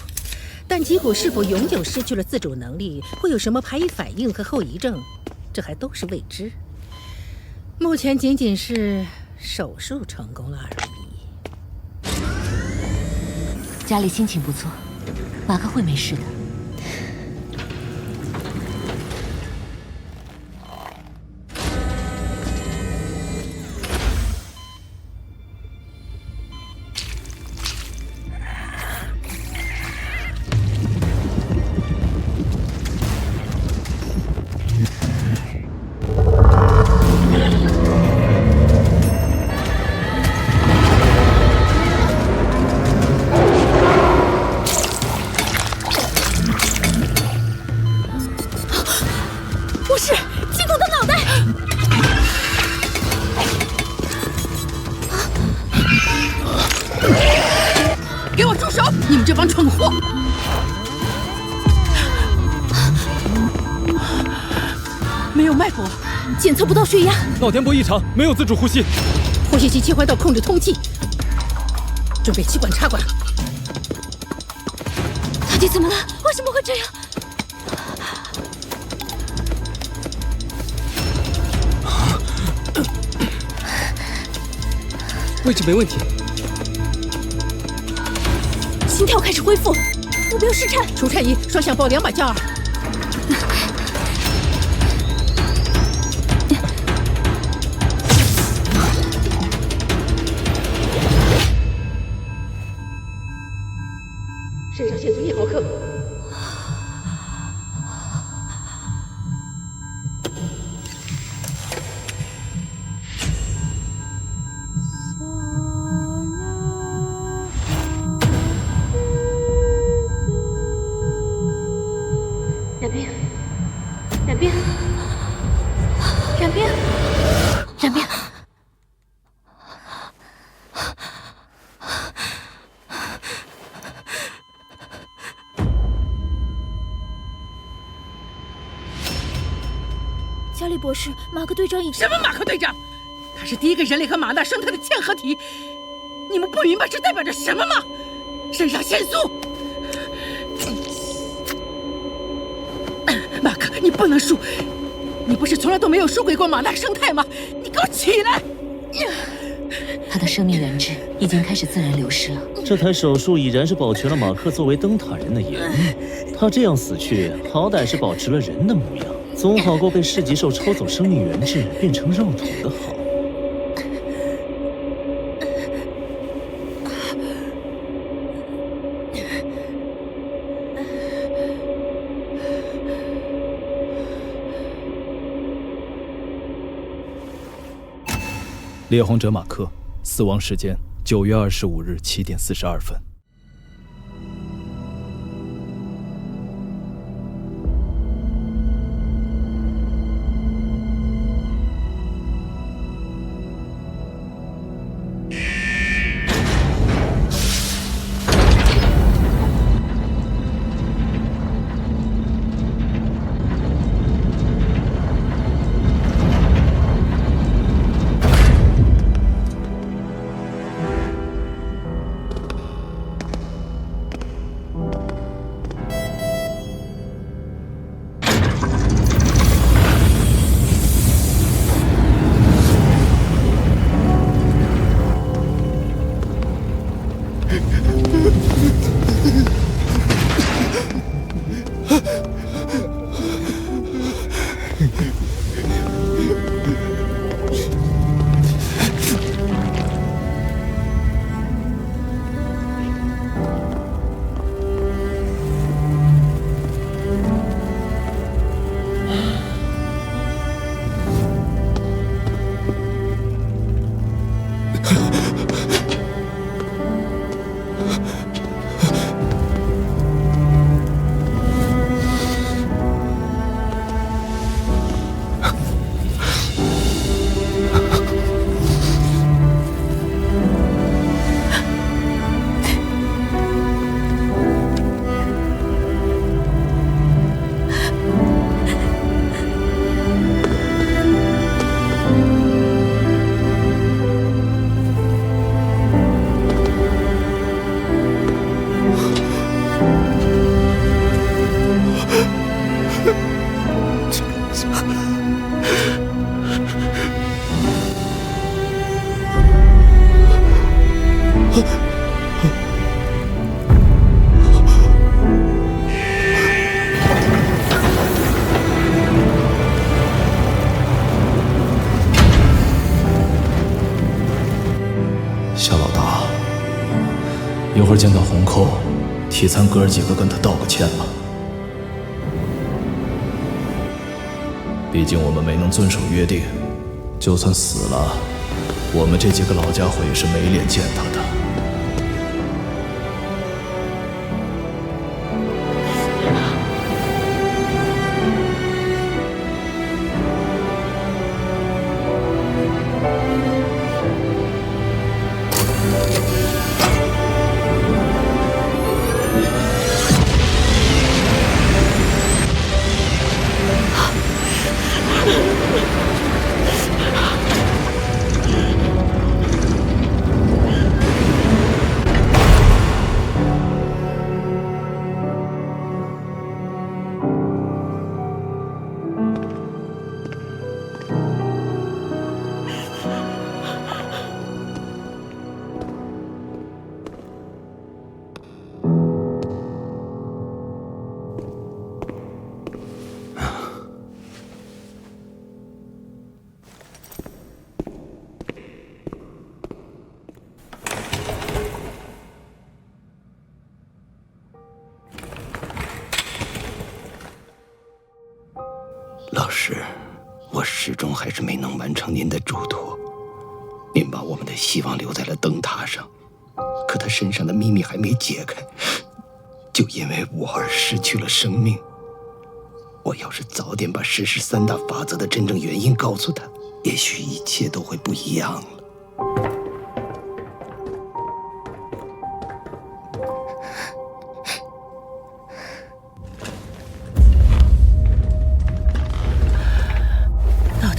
但脊骨是否永久失去了自主能力，会有什么排异反应和后遗症，这还都是未知。目前仅仅是手术成功了而已。佳丽心情不错，马克会没事的。你们这帮蠢货！没有脉搏，检测不到血压，脑电波异常，没有自主呼吸。呼吸器切换到控制通气，准备气管插管。到底怎么了？为什么会这样？位置没问题。心跳开始恢复，目标试颤，除颤仪双向报200焦耳。肾上腺素1毫克。冉冰，加里博士，马克队长已经……什么马克队长？他是第一个人类和马纳生态的嵌合体，你们不明白这代表着什么吗？肾上腺素！马克，你不能输！你不是从来都没有输给过马纳生态吗？你给我起来！他的生命原质已经开始自然流失了。这台手术已然是保全了马克作为灯塔人的颜面，他这样死去，好歹是保持了人的模样。总好过被市级兽抽走生命源质变成肉虫的好。猎荒者马克，死亡时间9月25日7点42分。夏老大，一会儿见到红扣，替咱哥儿几个跟他道个歉吧。毕竟我们没能遵守约定，就算死了，我们这几个老家伙也是没脸见他的。老师，我始终还是没能完成您的嘱托。您把我们的希望留在了灯塔上，可他身上的秘密还没解开，就因为我而失去了生命。我要是早点把实施3大法则的真正原因告诉他，也许一切都会不一样了。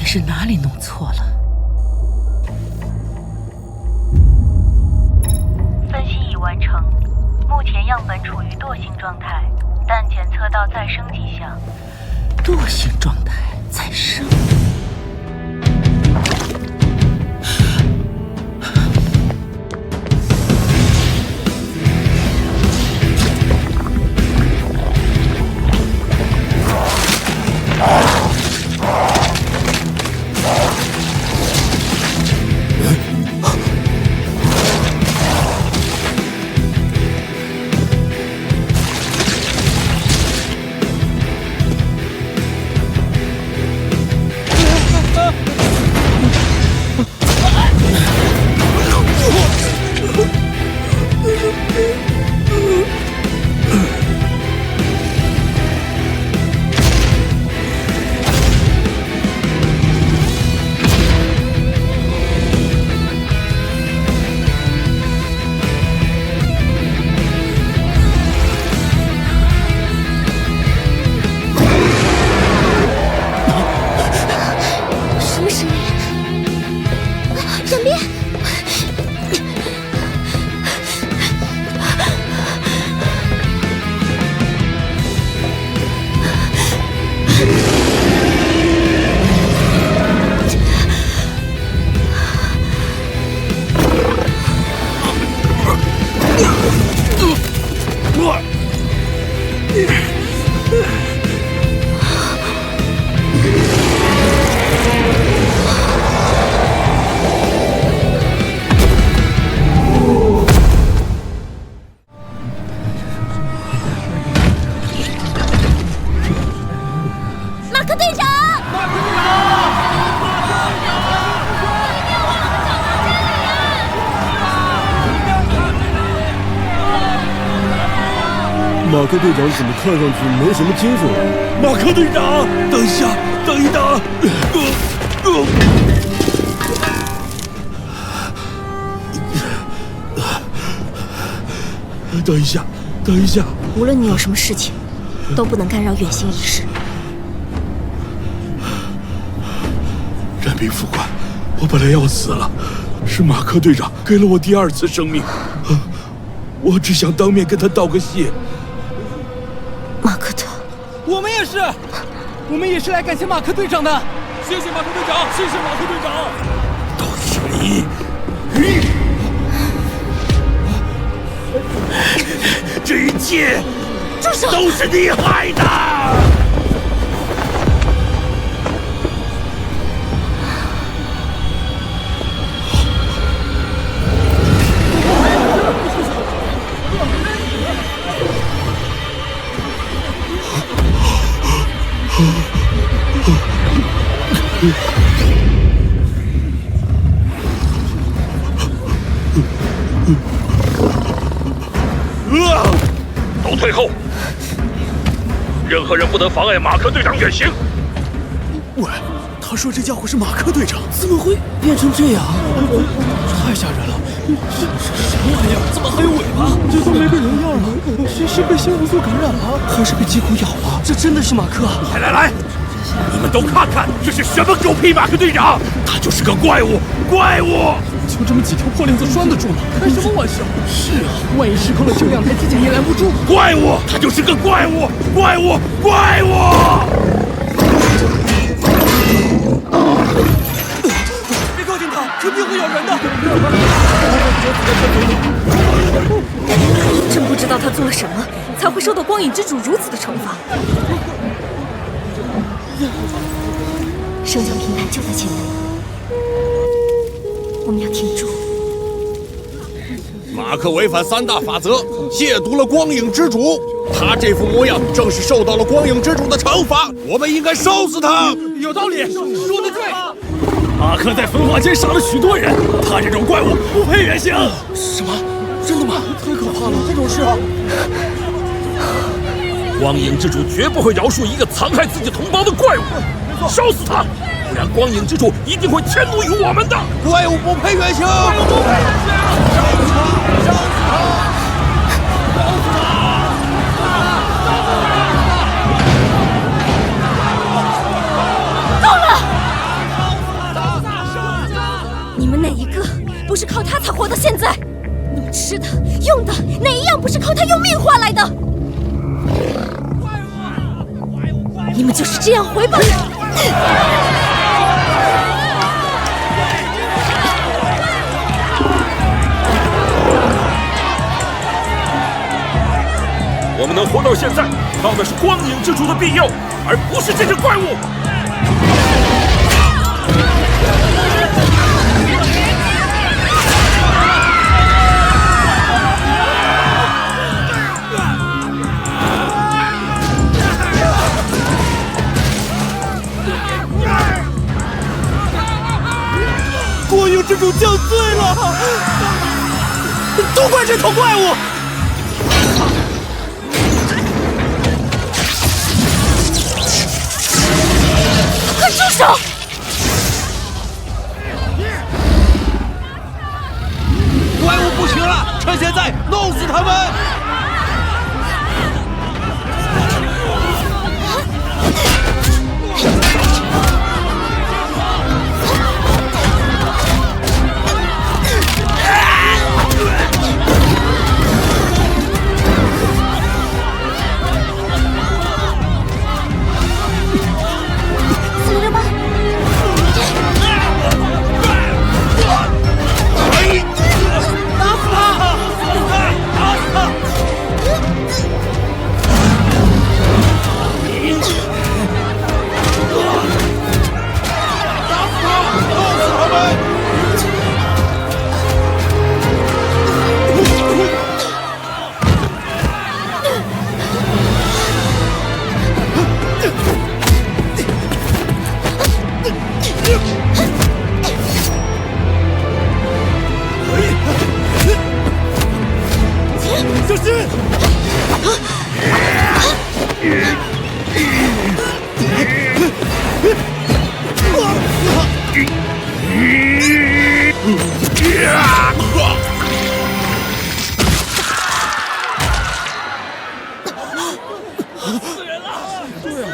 是哪里弄错了？分析已完成，目前样本处于惰性状态，但检测到再生迹象。惰性状态再生？马克队长怎么看上去没什么精神啊？马克队长，等一下，等一等。等一下，等一下。无论你有什么事情，都不能干扰远行仪式。任兵副官，我本来要死了，是马克队长给了我第2次生命。我只想当面跟他道个谢。马克特，我们也是，我们也是来感谢马克队长的。谢谢马克队长，谢谢马克队长。都是你，这一切都是你害的。都退后！任何人不得妨碍马克队长远行。喂，他说这家伙是马克队长，怎么会变成这样？太吓人了！什么玩意儿？怎么还有尾巴？这都没个人样了！是被新毒素感染了，还是被疾苦咬了？这真的是马克？来！你们都看看，这是什么狗屁马克队长？他就是个怪物！就这么几条破链子拴得住吗？开什么玩笑！是啊，万一失控了，就2台机甲也拦不住。怪物，他就是个怪物！别靠近他，肯定会咬人的。真不知道他做了什么，才会受到光影之主如此的惩罚。升降平台就在前面，我们要挺住。马克违反3大法则，亵渎了光影之主。他这副模样正是受到了光影之主的惩罚，我们应该烧死他。有道理，说得对。马克在焚化间杀了许多人，他这种怪物不配远行。什么？真的吗？太可怕了，这种事啊！光影之主绝不会饶恕一个残害自己同胞的怪物，烧死他！不然光影之主一定会迁怒于我们的。怪物不配远行！够了！你们哪一个不是靠他才活到现在？你们吃的、用的，哪一样不是靠他用命换来的？你们就是这样回报的。我们能活到现在，靠的是光影之主的庇佑，而不是这只怪物。光影之主降罪了，都怪这头怪物！快住手！怪物不行了，趁现在弄死他们！死了吗？死人了！对啊。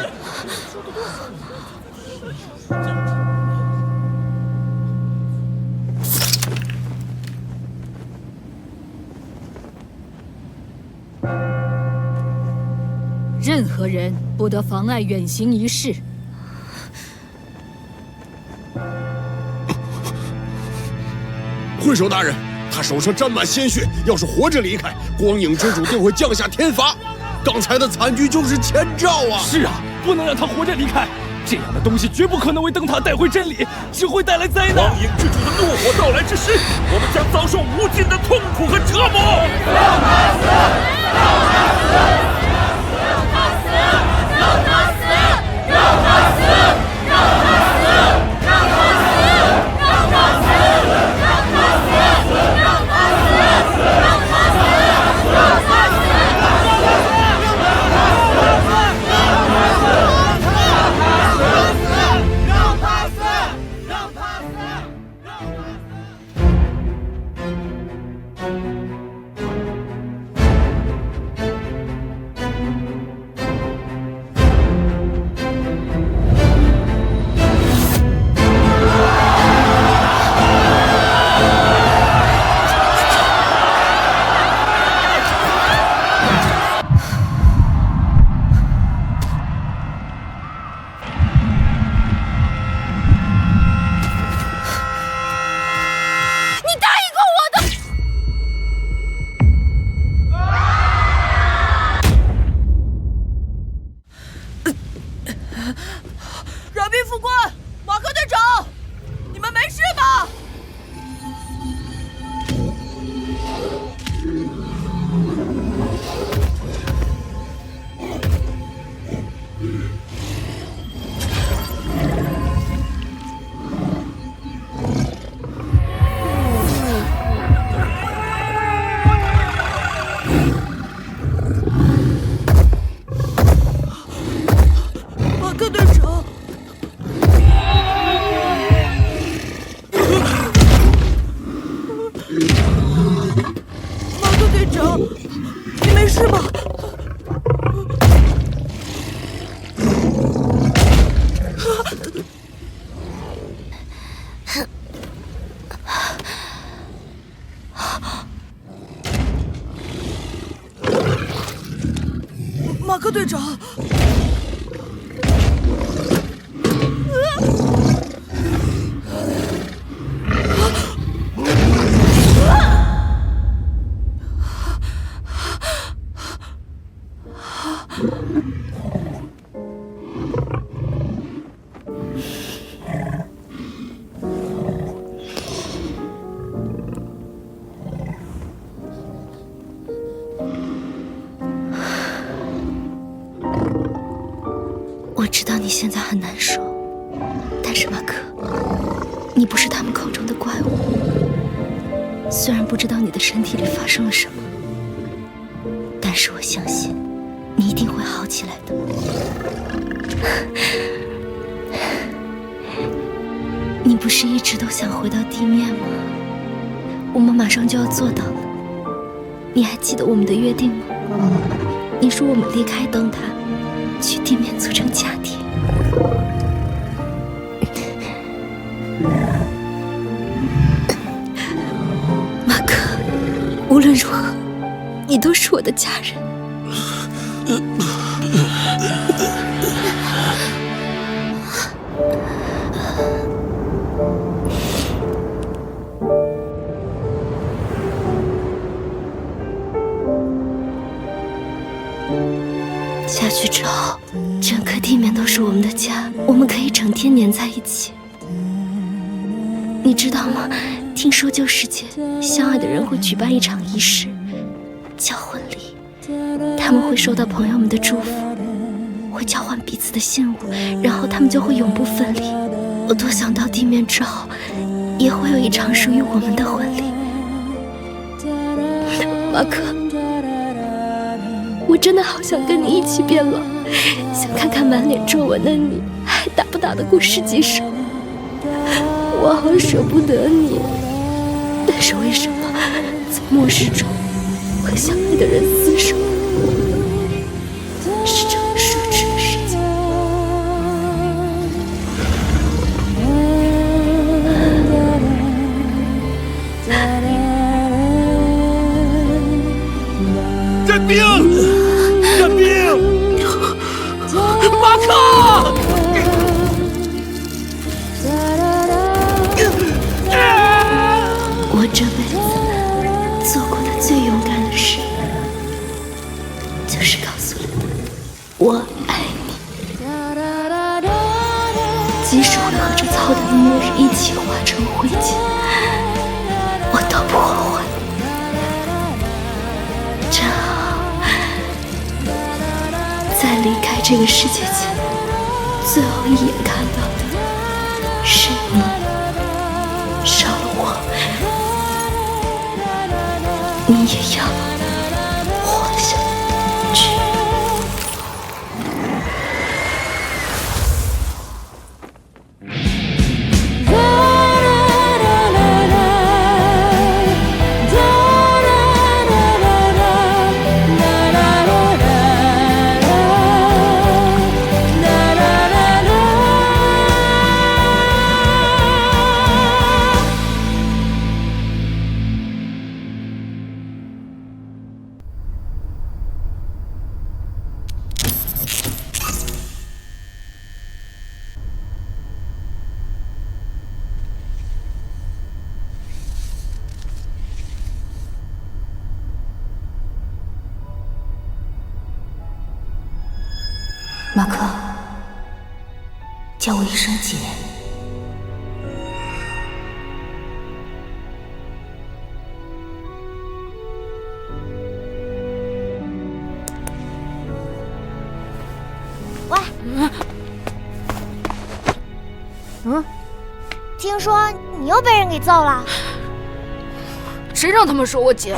任何人不得妨碍远行一事。会首大人，他手上沾满鲜血，要是活着离开，光影之主定会降下天罚。刚才的惨剧就是前兆啊！是啊，不能让他活着离开。这样的东西绝不可能为灯塔带回真理，只会带来灾难。光影之主的怒火到来之时，我们将遭受无尽的痛苦和折磨。让他死！让他死！让他死！让他死！让他死！让他死！让他死！让他死！让他死！让他死！让他死！让他死！马克队长，我知道你现在很难受，但是马克，你不是他们口中的怪物。虽然不知道你的身体里发生了什么，但是我相信你一定会好起来的。你不是一直都想回到地面吗？我们马上就要做到了。你还记得我们的约定吗？你说我们离开灯塔，去地面组成家庭。马克，无论如何，你都是我的家人。下去之后，整个地面都是我们的家，我们可以整天黏在一起。你知道吗？听说旧世界相爱的人会举办一场仪式，叫婚礼。他们会收到朋友们的祝福，会交换彼此的信物，然后他们就会永不分离。我多想到地面之后，也会有一场属于我们的婚礼。马克，我真的好想跟你一起变老，想看看满脸皱纹的你还打不打得过10级手。我好舍不得你。但是为什么在末世中和相爱的人厮守是这么奢侈的事情？战兵！战兵！马克！我这辈子做过的最勇敢的事，就是告诉你，我爱你。即使会和这操蛋的末日一起化成灰烬，我都不后悔。真好，在离开这个世界前，最后一眼看到的是你，少了我，你也要活下去。马克，叫我一声姐。喂，听说你又被人给揍了？谁让他们说我姐？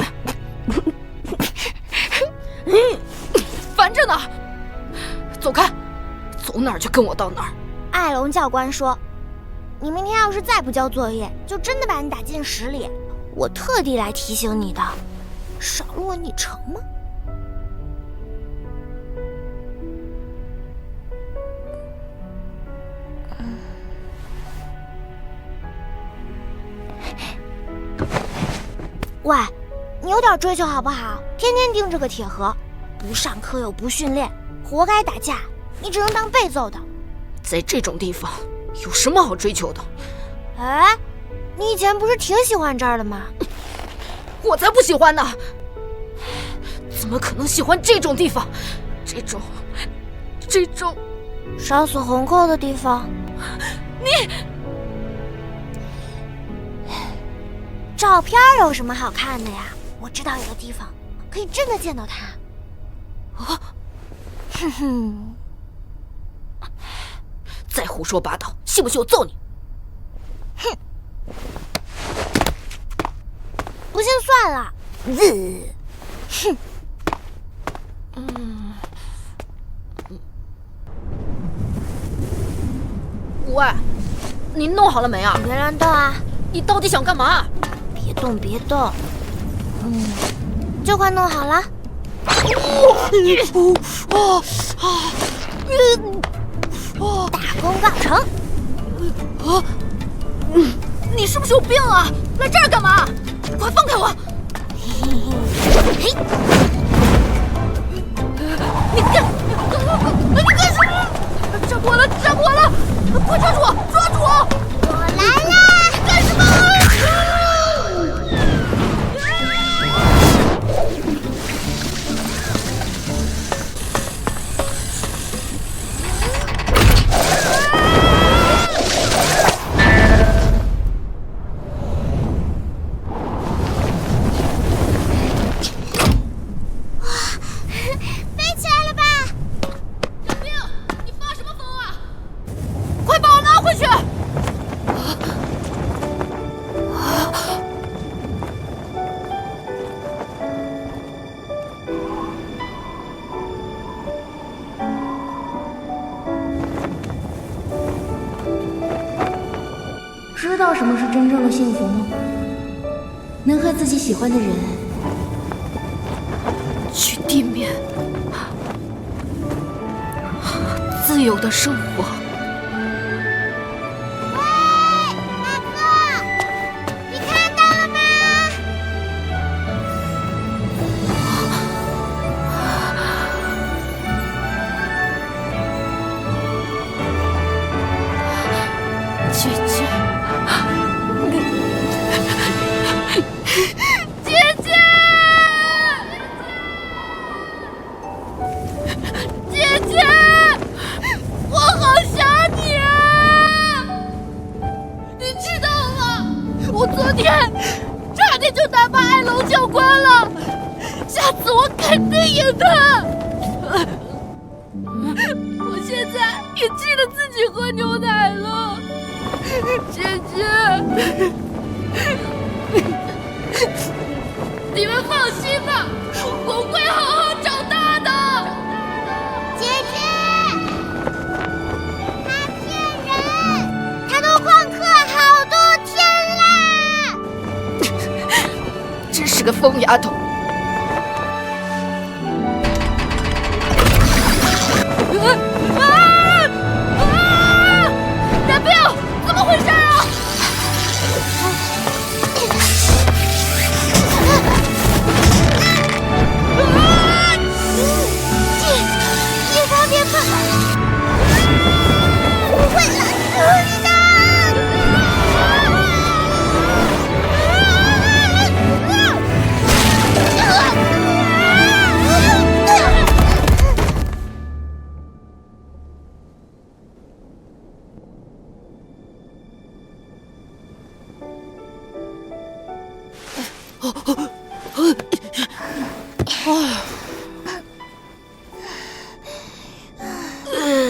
烦着呢！走开，走哪儿就跟我到哪儿。艾隆教官说，你明天要是再不交作业，就真的把你打进屎里。我特地来提醒你的，少了我你成吗？喂，你有点追求好不好？天天盯着个铁盒，不上课又不训练，活该打架。你只能当被揍的。在这种地方，有什么好追求的？哎，你以前不是挺喜欢这儿的吗？我才不喜欢呢！怎么可能喜欢这种地方？这种烧死红扣的地方？你照片有什么好看的呀？我知道有个地方可以真的见到他。啊！哼哼！再胡说八道，信不信我揍你？哼！不信算了。哼！喂，你弄好了没啊？别乱动啊！你到底想干嘛？别动，别动。就快弄好了。大功告成。你是不是有病啊？来这儿干嘛？快放开我！你干什么？抓我了！抓我了！快抓住我！抓住我！我来啦！干什么？知道什么是真正的幸福吗？能和自己喜欢的人去地面，自由的生活。你看到了吗？姐姐，姐姐，姐姐，我好想你啊！你知道吗？我昨天差点就打败艾龙教官了，下次我肯定赢他。我现在也气得自己喝牛奶了。姐姐，你们放心吧，我会好好长大的。姐姐，他骗人，他都旷课好多天啦！真是个疯丫头。男朋友，怎么回事啊？一方面吧，我会拦住你的。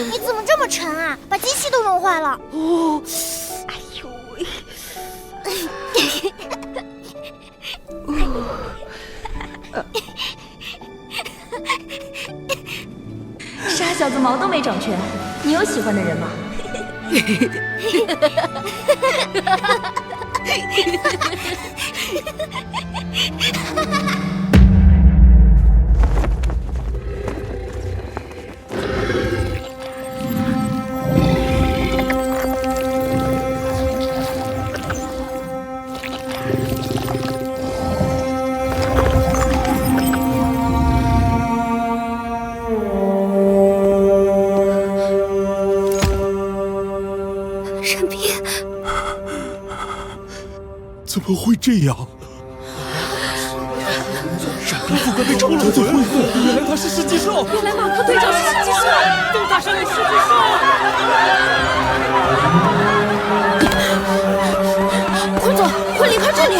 你怎么这么沉啊？把机器都弄坏了。哦，哎呦喂！傻小子毛都没长全，你有喜欢的人吗？沈冰，怎么会这样？闪避副官被抽了魂，原来他是噬鸡兽，原来马克队长是噬鸡兽，灯塔山的噬鸡兽。快走，快离开这里！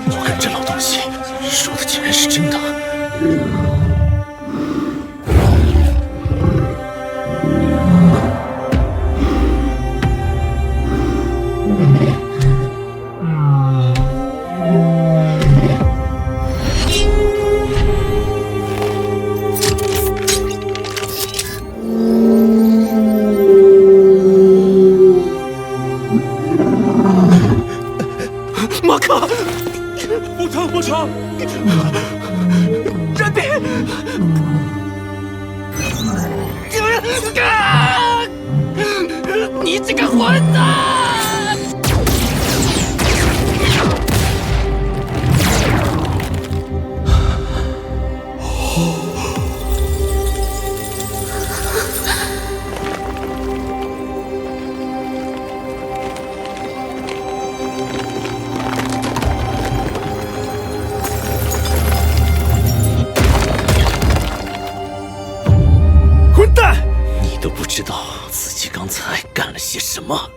摩根这老东西说的竟然是真的。马克，不成不成，闪避！你这个混蛋！混蛋！你都不知道自己刚才干了些什么。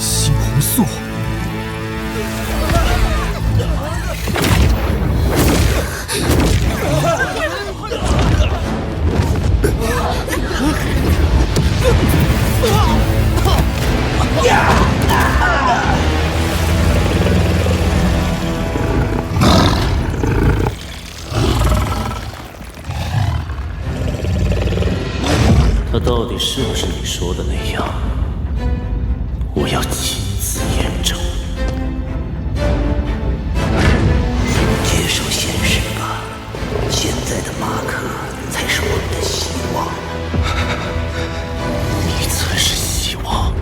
猩红素。到底是不是你说的那样，我要亲自验证。接受现实吧，现在的马克才是我们的希望。你才是希望。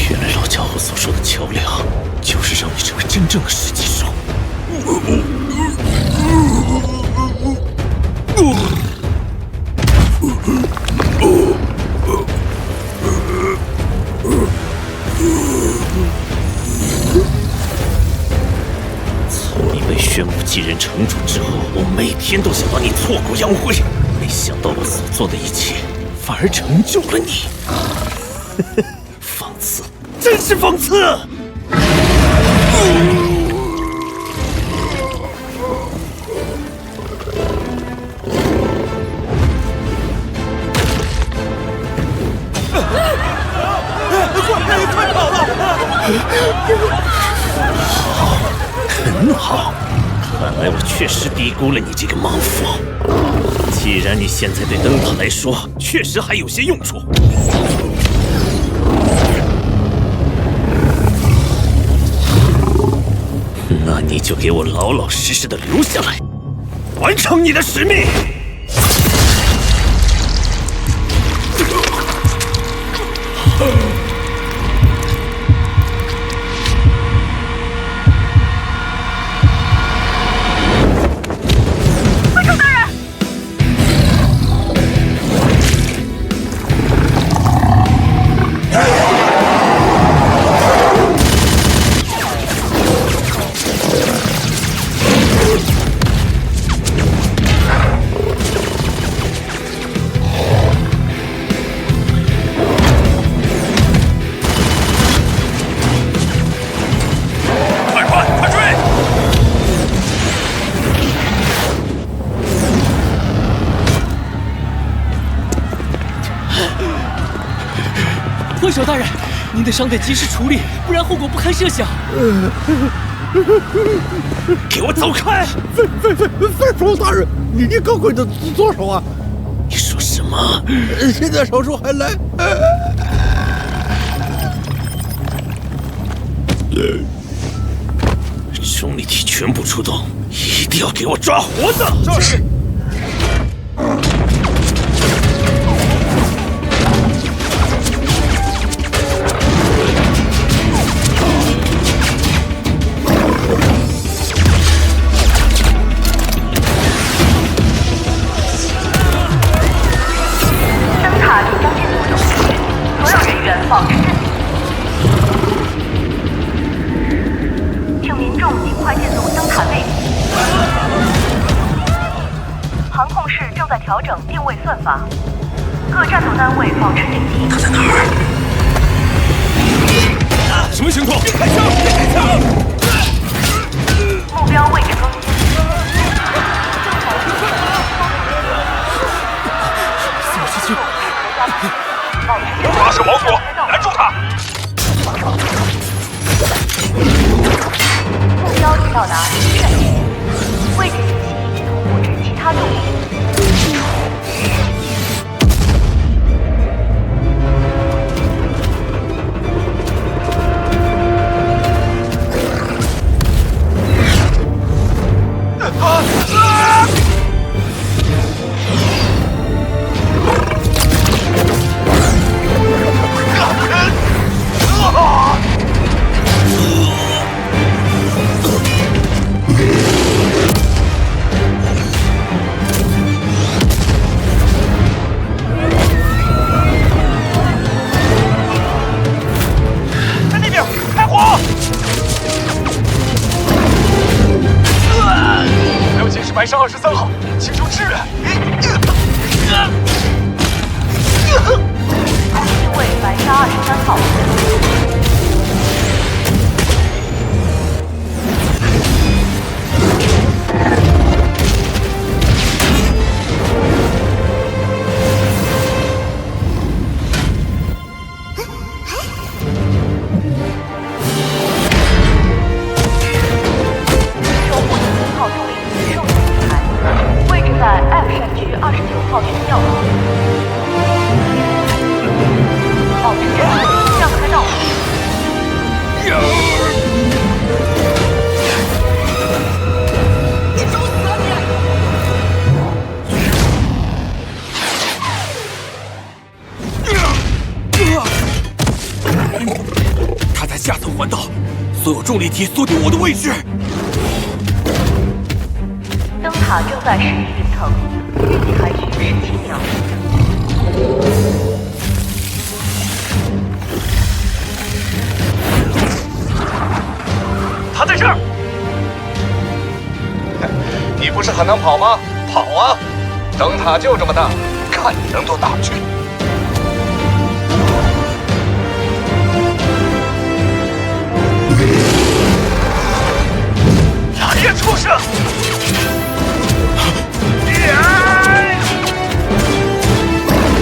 原来老家伙所说的桥梁，就是让你成为真正的十级兽。从你被宣布继任城主之后，我每天都想把你挫骨扬灰，没想到我所做的一切，反而成就了你。讽刺，真是讽刺！快跑吧！好，很好。看来我确实低估了你这个莽夫。既然你现在对灯塔来说确实还有些用处，那你就给我老老实实的留下来，完成你的使命。会首大人，您的伤得及时处理，不然后果不堪设想。给我走开！再说大人，你赶快的做手啊！你说什么？现在手术还来？重力体全部出动，一定要给我抓活的！这是。保持镇定，请民众尽快进入灯塔内部。航控室正在调整定位算法，各战斗单位保持警惕。他在哪儿？什么情况？别开枪！别开枪！目标位置更新。发射王锁，拦住他！目标已到达实战地点，位置信息已同步至其他动物。白沙23号，请求支援。定位白沙23号。守护的信号重力体受损害，位置在道，所有重力体锁定我的位置。灯塔正在10米顶层，预计还需17秒。他在这儿！你不是很能跑吗？跑啊！灯塔就这么大，看你能到哪去！打野畜生！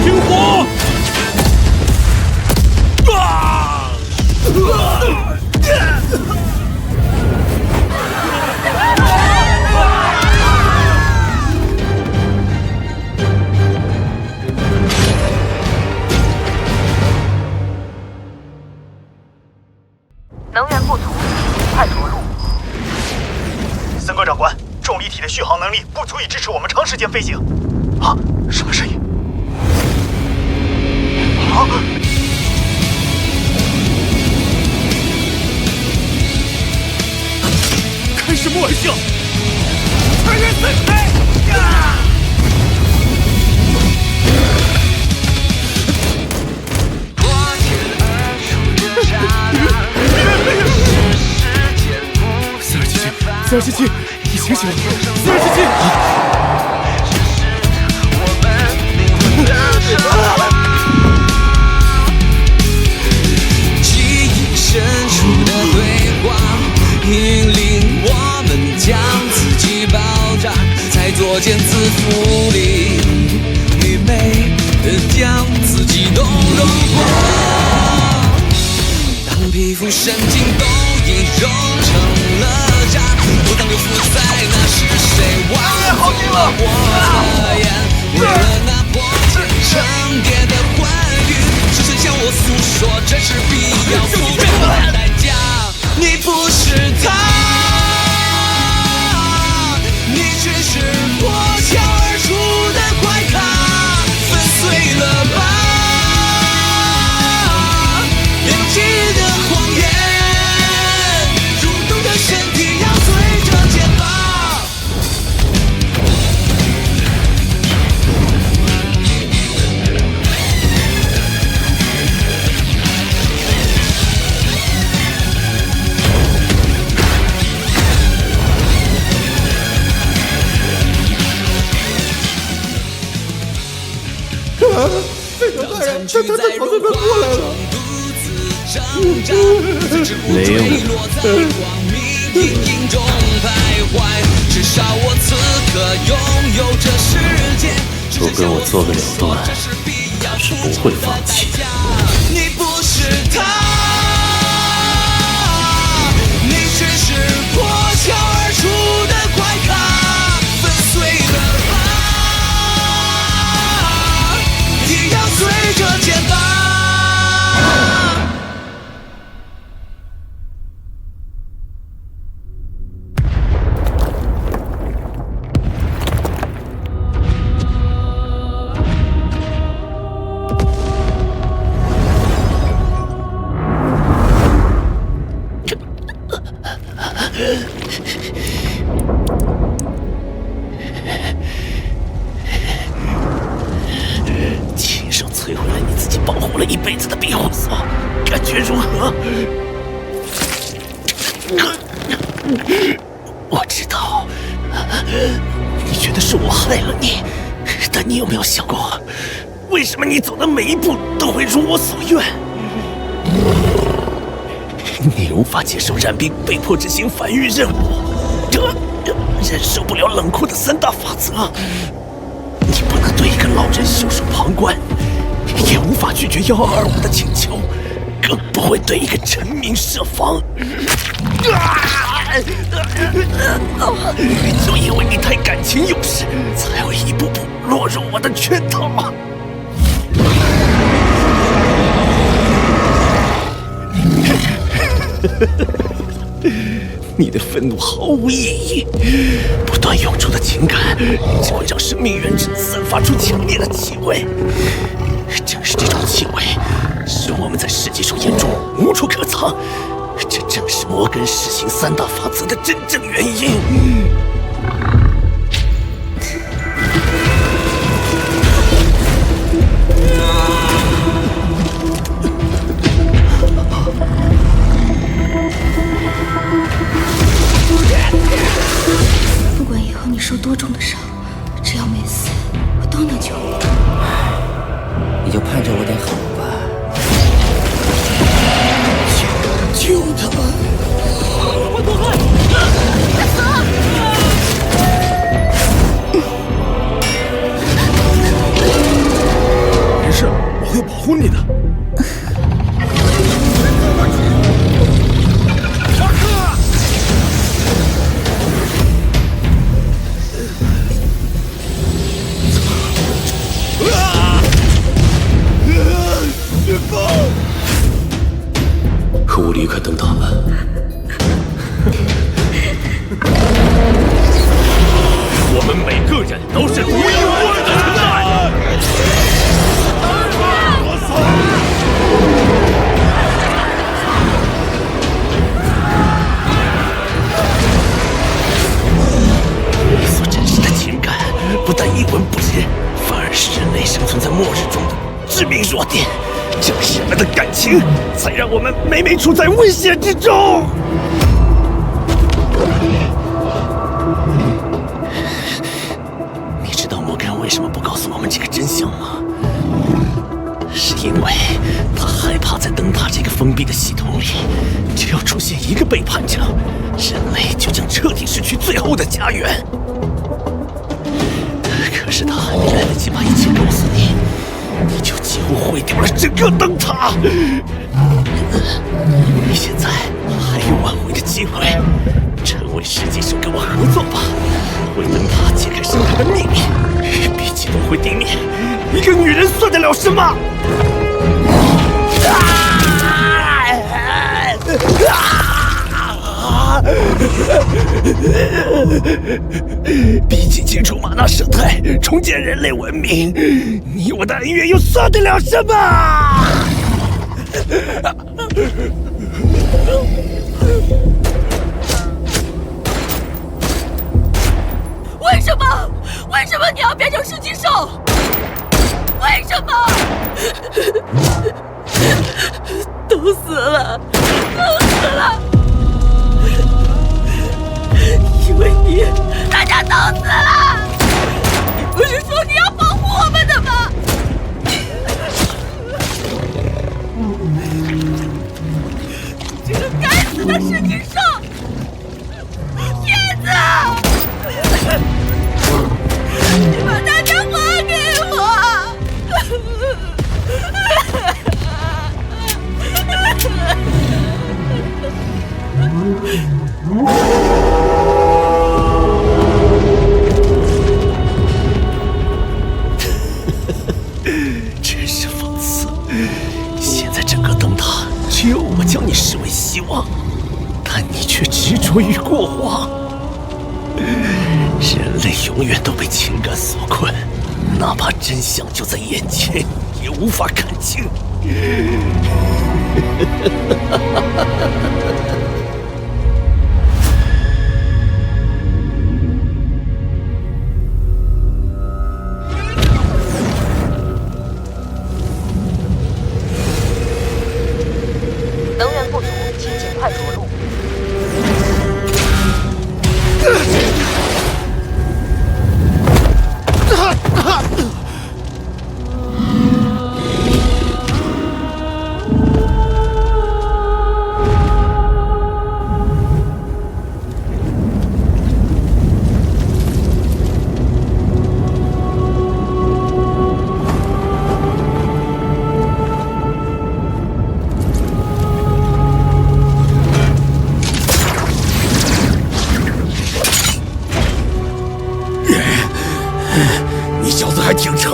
停火！能源不足，快着陆。森哥长官，重力体的续航能力不足以支持我们长时间飞行。啊，什么声音？啊！开什么玩笑！穿越四开！4277，你醒醒！4277！记忆深处的对话，引领我们将自己爆炸，在作茧自缚里，愚昧的将自己都融化。当皮肤神经都已融成了渣，我当又伏在那是谁挖走了我的眼，为了那破茧成蝶的欢愉，只剩向我诉说，这是必要付出的代价。你不是他，你只是破壳而出的怪咖，粉碎了吧良机的谎言，蠕动的身体要随着肩膀。这个坏人，他从这边过来了。没有。不跟我做个了断，他是不会放弃的。你不是他，你只是破壳而出的怪咖，粉碎了吧，也要随着肩膀。亲手摧毁了你自己保护了一辈子的庇护所，感觉如何？我知道，你觉得是我害了你，但你有没有想过，为什么你走的每一步都会如我所愿？你无法接受燃冰被迫执行繁育任务，忍受不了冷酷的3大法则。你不能对一个老人袖手旁观，也无法拒绝1225的请求，更不会对一个臣民设防。就因为你太感情用事，才会一步步落入我的圈套。你的愤怒毫无意义，不断涌出的情感只会让生命原质散发出强烈的气味。正是这种气味，使我们在世纪兽眼中无处可藏，这正是摩根实行3大法则的真正原因。不管以后你受多重的伤，只要没死，我都能救你。你就盼着我点好吧。救他们！快躲开！快走！没事，我会保护你的。可我离开灯塔了。我们每个人都是独一无二的存在。你所展示的情感，不但一文不值，反而是人类生存在末日中的致命弱点。正是人们的感情，才让我们每每处在危险之中。你知道摩根为什么不告诉我们这个真相吗？是因为他害怕在灯塔这个封闭的系统里，只要出现一个背叛者，人类就将彻底失去最后的家园。可是他还没来得及把一切告诉你，你就几乎毁掉了整个灯塔。你现在还有挽回的机会，成为世界首，跟我合作吧，为灯塔解开生态的秘密。比起夺回地面，一个女人算得了什么？比起清除玛纳生态，重建人类文明，你我的恩怨又算得了什么？为什么？为什么你要变成食禽兽？为什么？都死了，都死了！因为你，大家都死了！你不是说你要保护我们的吗？这个该死的食禽兽！骗子！你把大家还给我！真是讽刺！现在整个灯塔只有我将你视为希望，但你却执着于过往。人类永远都被情感所困，哪怕真相就在眼前，也无法看清。能源不足，请尽快着陆。你小子还挺沉。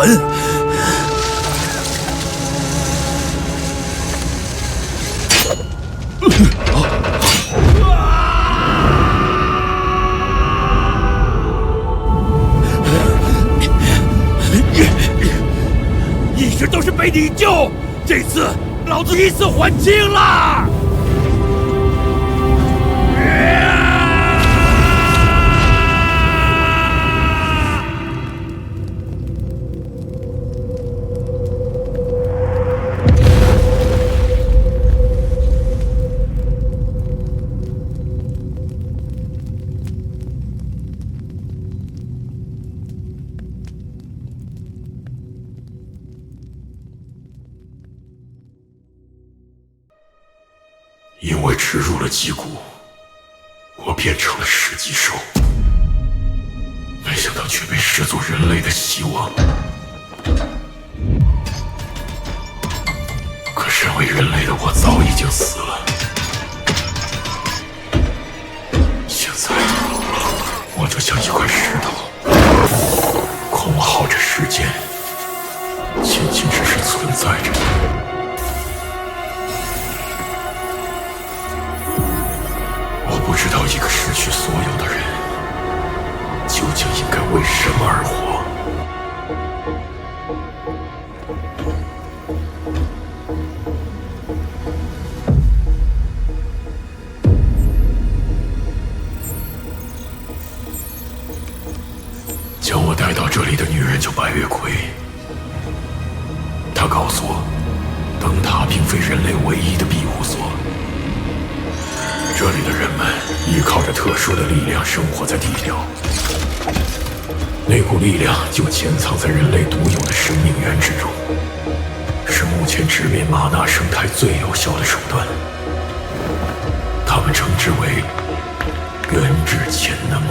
一直都是被你救，这次老子以死还清了。因为植入了脊骨，我变成了噬脊兽，没想到却被视作人类的希望。可身为人类的我早已经死了，现在我就像一块石头，空耗着时间，仅仅只是存在着。我不知道一个失去所有的人究竟应该为什么而活。将我带到这里的女人叫白月葵，她告诉我，灯塔并非人类唯一的庇护所。这里的人们依靠着特殊的力量生活在地表，那股力量就潜藏在人类独有的生命源之中，是目前直面玛纳生态最有效的手段。他们称之为原质潜能。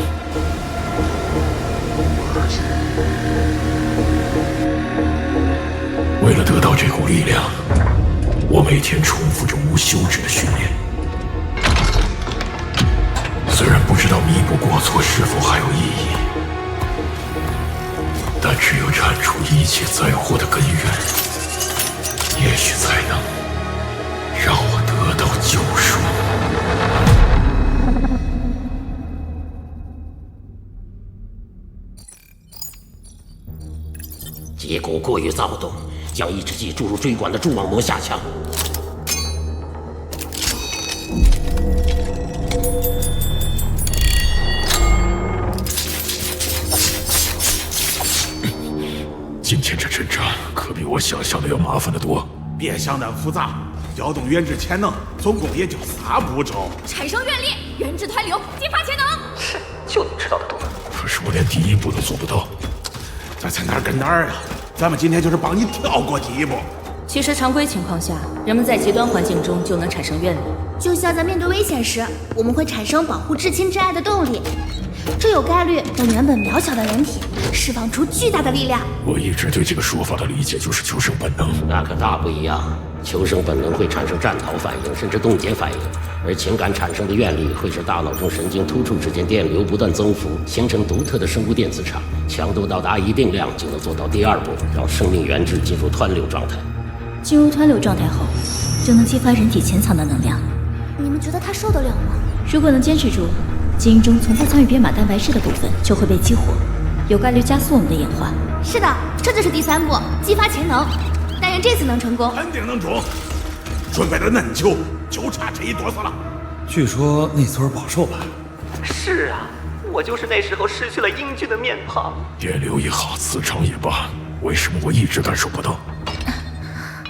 为了得到这股力量，我每天重复着无休止的训练。虽然不知道弥补过错是否还有意义，但只有铲除一切灾祸的根源，也许才能让我得到救赎。结果过于躁动，将抑制剂注入锥管的蛛网膜下腔。今天这阵仗可比我想象的要麻烦得多。别想那么复杂，调动原质潜能，总共也就3步骤：产生愿力、原质湍流、激发潜能。是，就你知道的多。可是我连第一步都做不到。咱才哪儿跟哪儿啊？咱们今天就是帮你跳过第一步。其实常规情况下，人们在极端环境中就能产生愿力，就像在面对危险时，我们会产生保护至亲至爱的动力，这有概率让原本渺小的人体释放出巨大的力量。我一直对这个说法的理解就是求生本能。那可大不一样，求生本能会产生战逃反应，甚至冻结反应，而情感产生的愿力会使大脑中神经突触之间电流不断增幅，形成独特的生物电磁场，强度到达一定量就能做到第2步，让生命原质进入湍流状态。进入湍流状态后，就能激发人体潜藏的能量。你们觉得他受得了吗？如果能坚持住，基因中从不参与编码蛋白质的部分就会被激活，有概率加速我们的演化。是的，这就是第3步，激发潜能。但愿这次能成功。肯定能中。准备的嫩球，就差这一哆嗦了。据说那村饱受吧？是啊，我就是那时候失去了英俊的面庞。电流也好，磁场也罢，为什么我一直感受不到？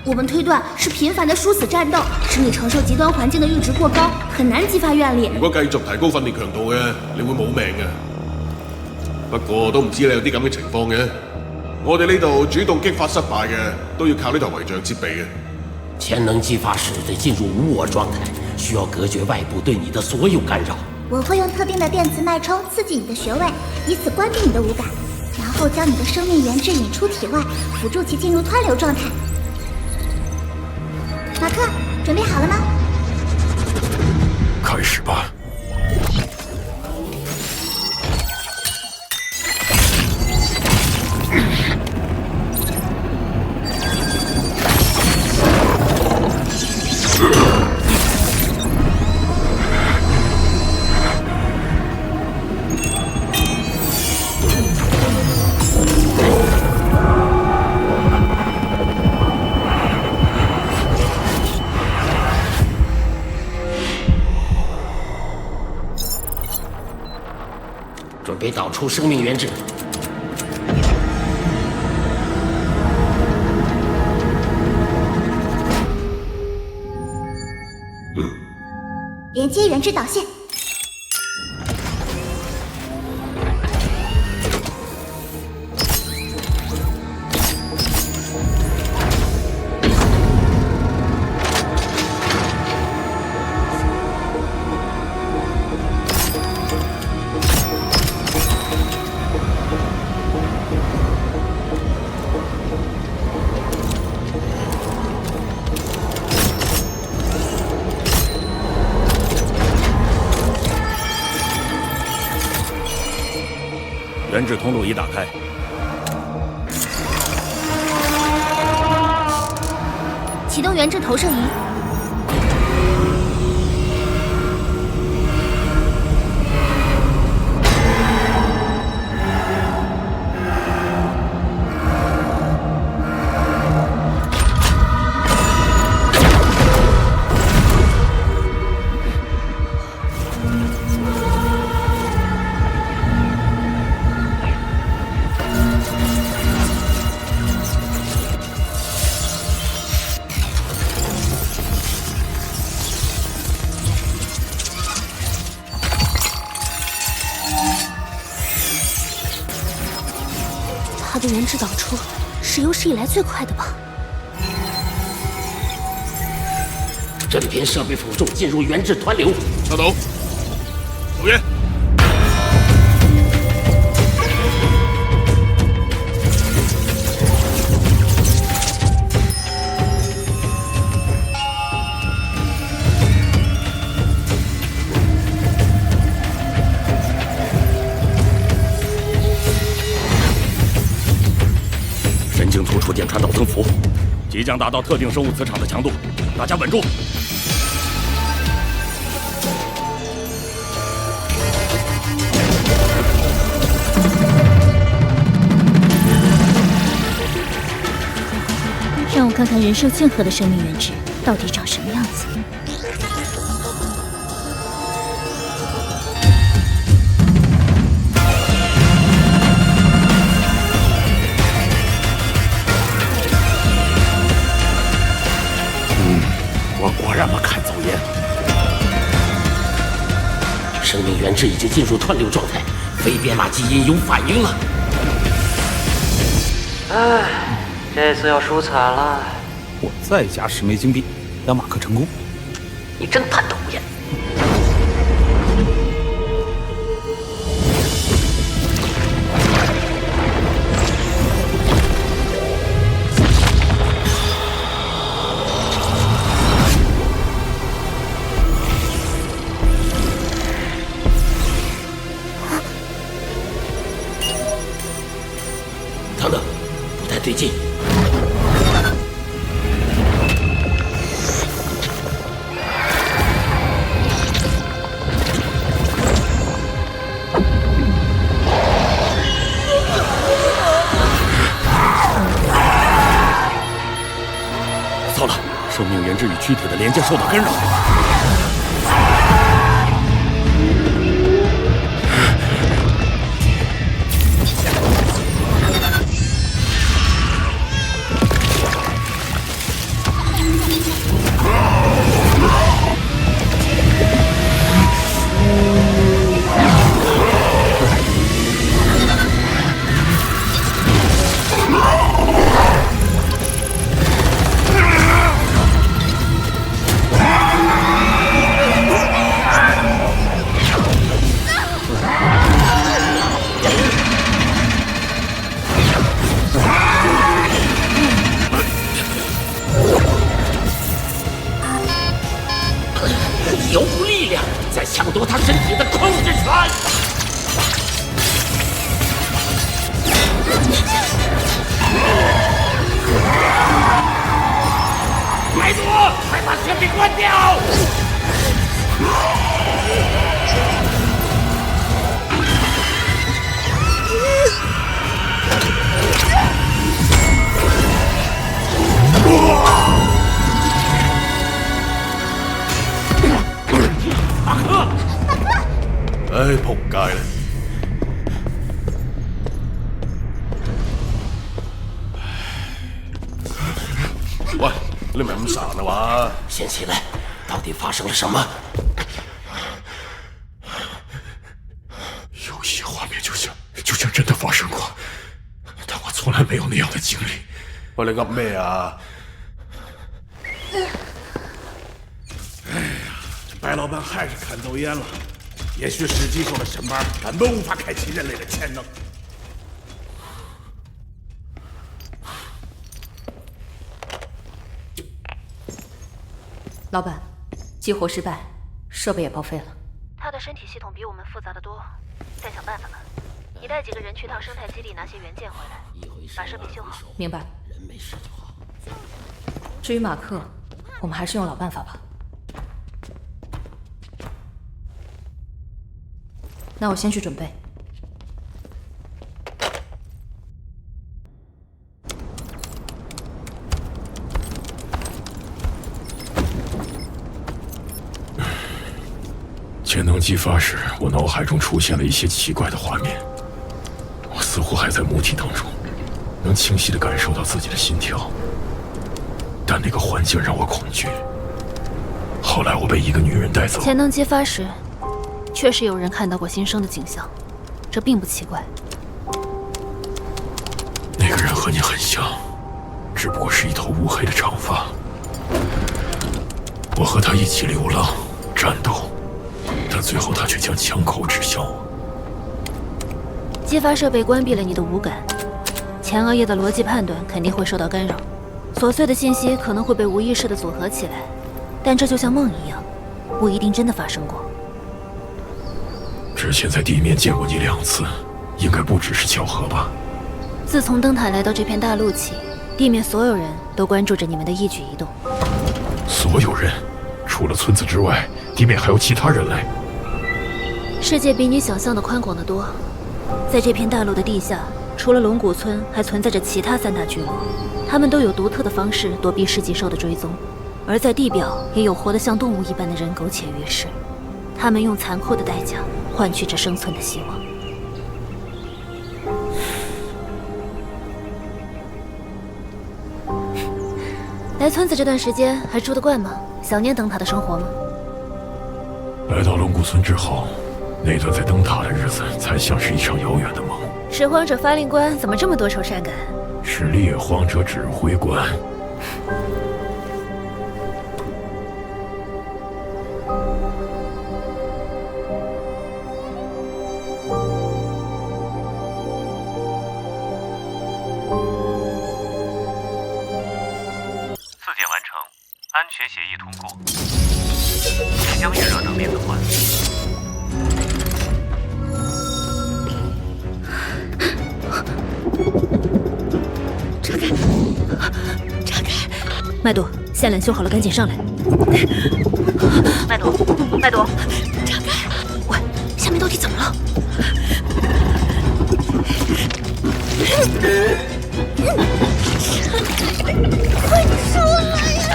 我们推斷是频繁的殊死戰鬥，使你承受極端環境的閾值過高，很難激發願力。如果繼續提高訓練強度嘅，你會冇命嘅。不過都唔知你有啲咁嘅情況嘅。我哋呢度主動激發失敗嘅，都要靠呢台圍障設備嘅。潛能激發時得進入無我狀態，需要隔絕外部對你的所有干擾。我會用特定的電磁脈衝刺激你的穴位，以此關閉你的五感，然後將你的生命原質引出體外，輔助其進入湍流狀態。馬克，準備好了嗎？開始吧。准备导出生命原质。连接原质导线。原质通路已打开。启动原质投射仪。它的原质导出是有史以来最快的吧？震频设备辅助进入原质团流，小斗，走远。神经突触电传导增幅，即将达到特定生物磁场的强度，大家稳住。让我看看人兽嵌合的生命原质到底长什么样子。我果然把看走眼。生命原质已经进入团流状态，非编码基因有反应了。唉，这次要输惨了。我再加10枚金币，让马克成功。你真贪得无厌。等等，不太对劲。糟了，生命原质与躯体的连接受到干扰。有股力量在抢夺他身体的控制权。麦多，快把设备关掉！马克！唉，仆街啦！喂，你咪咁孱啊嘛？先起来，到底发生了什么？游戏画面就像真的发生过，但我从来没有那样的经历。喂，你噏咩啊？白老板还是看走眼了，也许实际上的身板根本无法开启人类的潜能。老板，激活失败，设备也报废了。他的身体系统比我们复杂的多，再想办法吧。你带几个人去趟生态基地拿些原件回来，把设备修好。明白。至于马克，我们还是用老办法吧。那我先去准备。潜能激发时，我脑海中出现了一些奇怪的画面。我似乎还在母体当中，能清晰地感受到自己的心跳。但那个环境让我恐惧。后来我被一个女人带走。潜能激发时，确实有人看到过新生的景象，这并不奇怪。那个人和你很像，只不过是一头乌黑的长发。我和他一起流浪、战斗。但最后，他却将枪口指向我。激发设备关闭了你的五感，前额叶的逻辑判断肯定会受到干扰，琐碎的信息可能会被无意识的组合起来，但这就像梦一样，不一定真的发生过。之前在地面见过你2次，应该不只是巧合吧？自从灯塔来到这片大陆起，地面所有人都关注着你们的一举一动。所有人，除了村子之外，地面还有其他人类。世界比你想象的宽广得多，在这片大陆的地下，除了龙骨村，还存在着其他3大聚落，他们都有独特的方式躲避噬脊兽的追踪，而在地表也有活得像动物一般的人苟且于世，他们用残酷的代价换取着生存的希望。来村子这段时间还住得惯吗？想念灯塔的生活吗？来到龙骨村之后，那段在灯塔的日子才像是一场遥远的梦。拾荒者发令官怎么这么多愁善感？是猎荒者指挥官。4件完成，安全协议通过，即将预热能链的环。炸开！麦朵，线缆修好了，赶紧上来。麦朵，麦朵，炸开！喂，下面到底怎么了？快出来呀！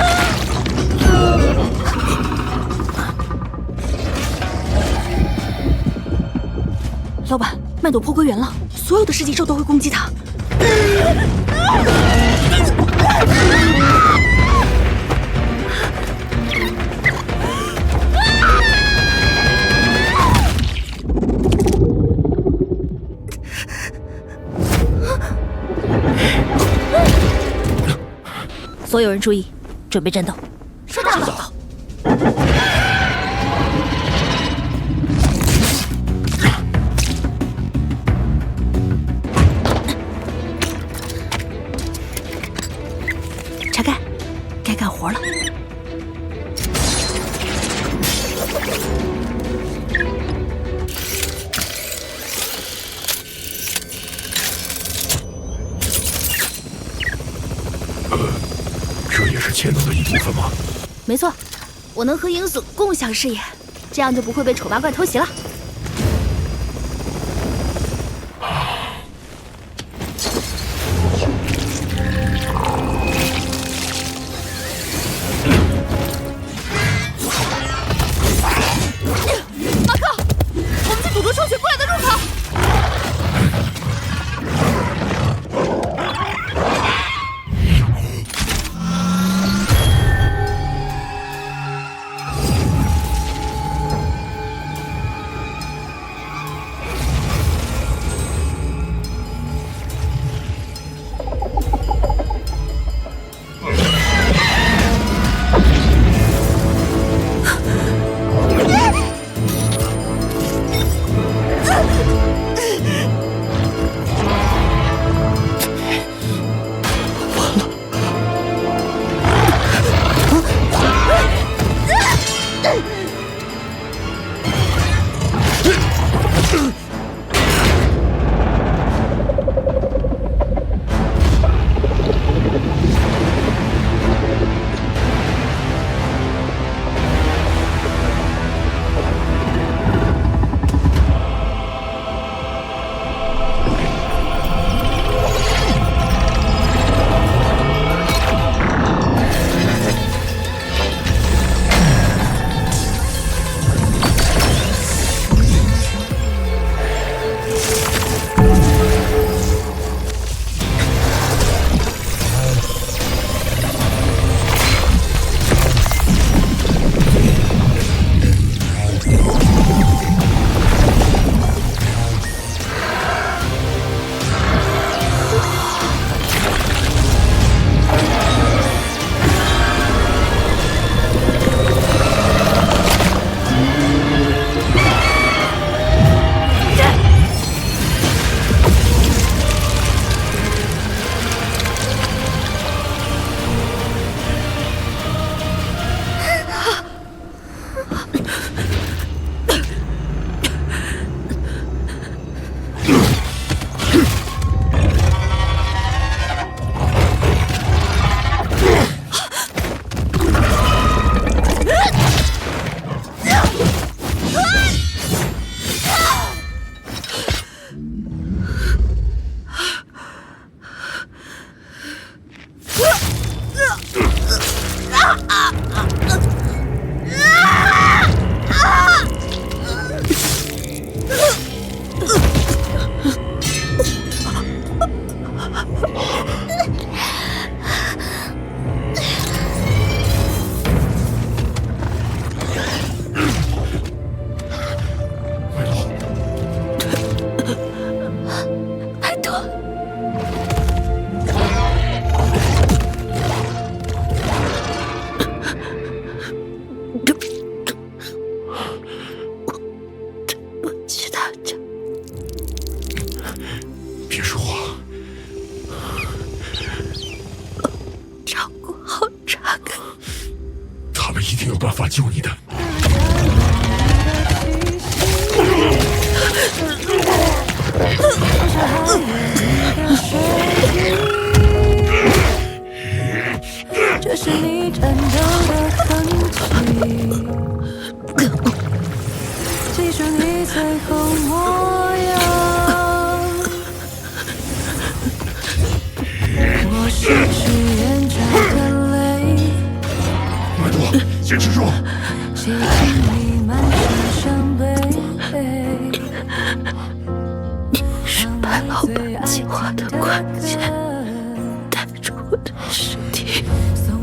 老板，麦朵破归元了，所有的噬脊兽都会攻击他。所有人注意，准备战斗。收到。查干，该干活了。这也是潜能的一部分吗？没错，我能和影隼共享视野，这样就不会被丑八怪偷袭了。马克，我们去堵住兽血过来的入口。么去他家？别说话。照顾好查克。他们一定有办法救你的。这是你战斗的痕迹，记住你最后模样。我失去眼角的泪，麦多，坚持住。洗净你满身伤悲。你是白老板计划的关键，带着我的尸体。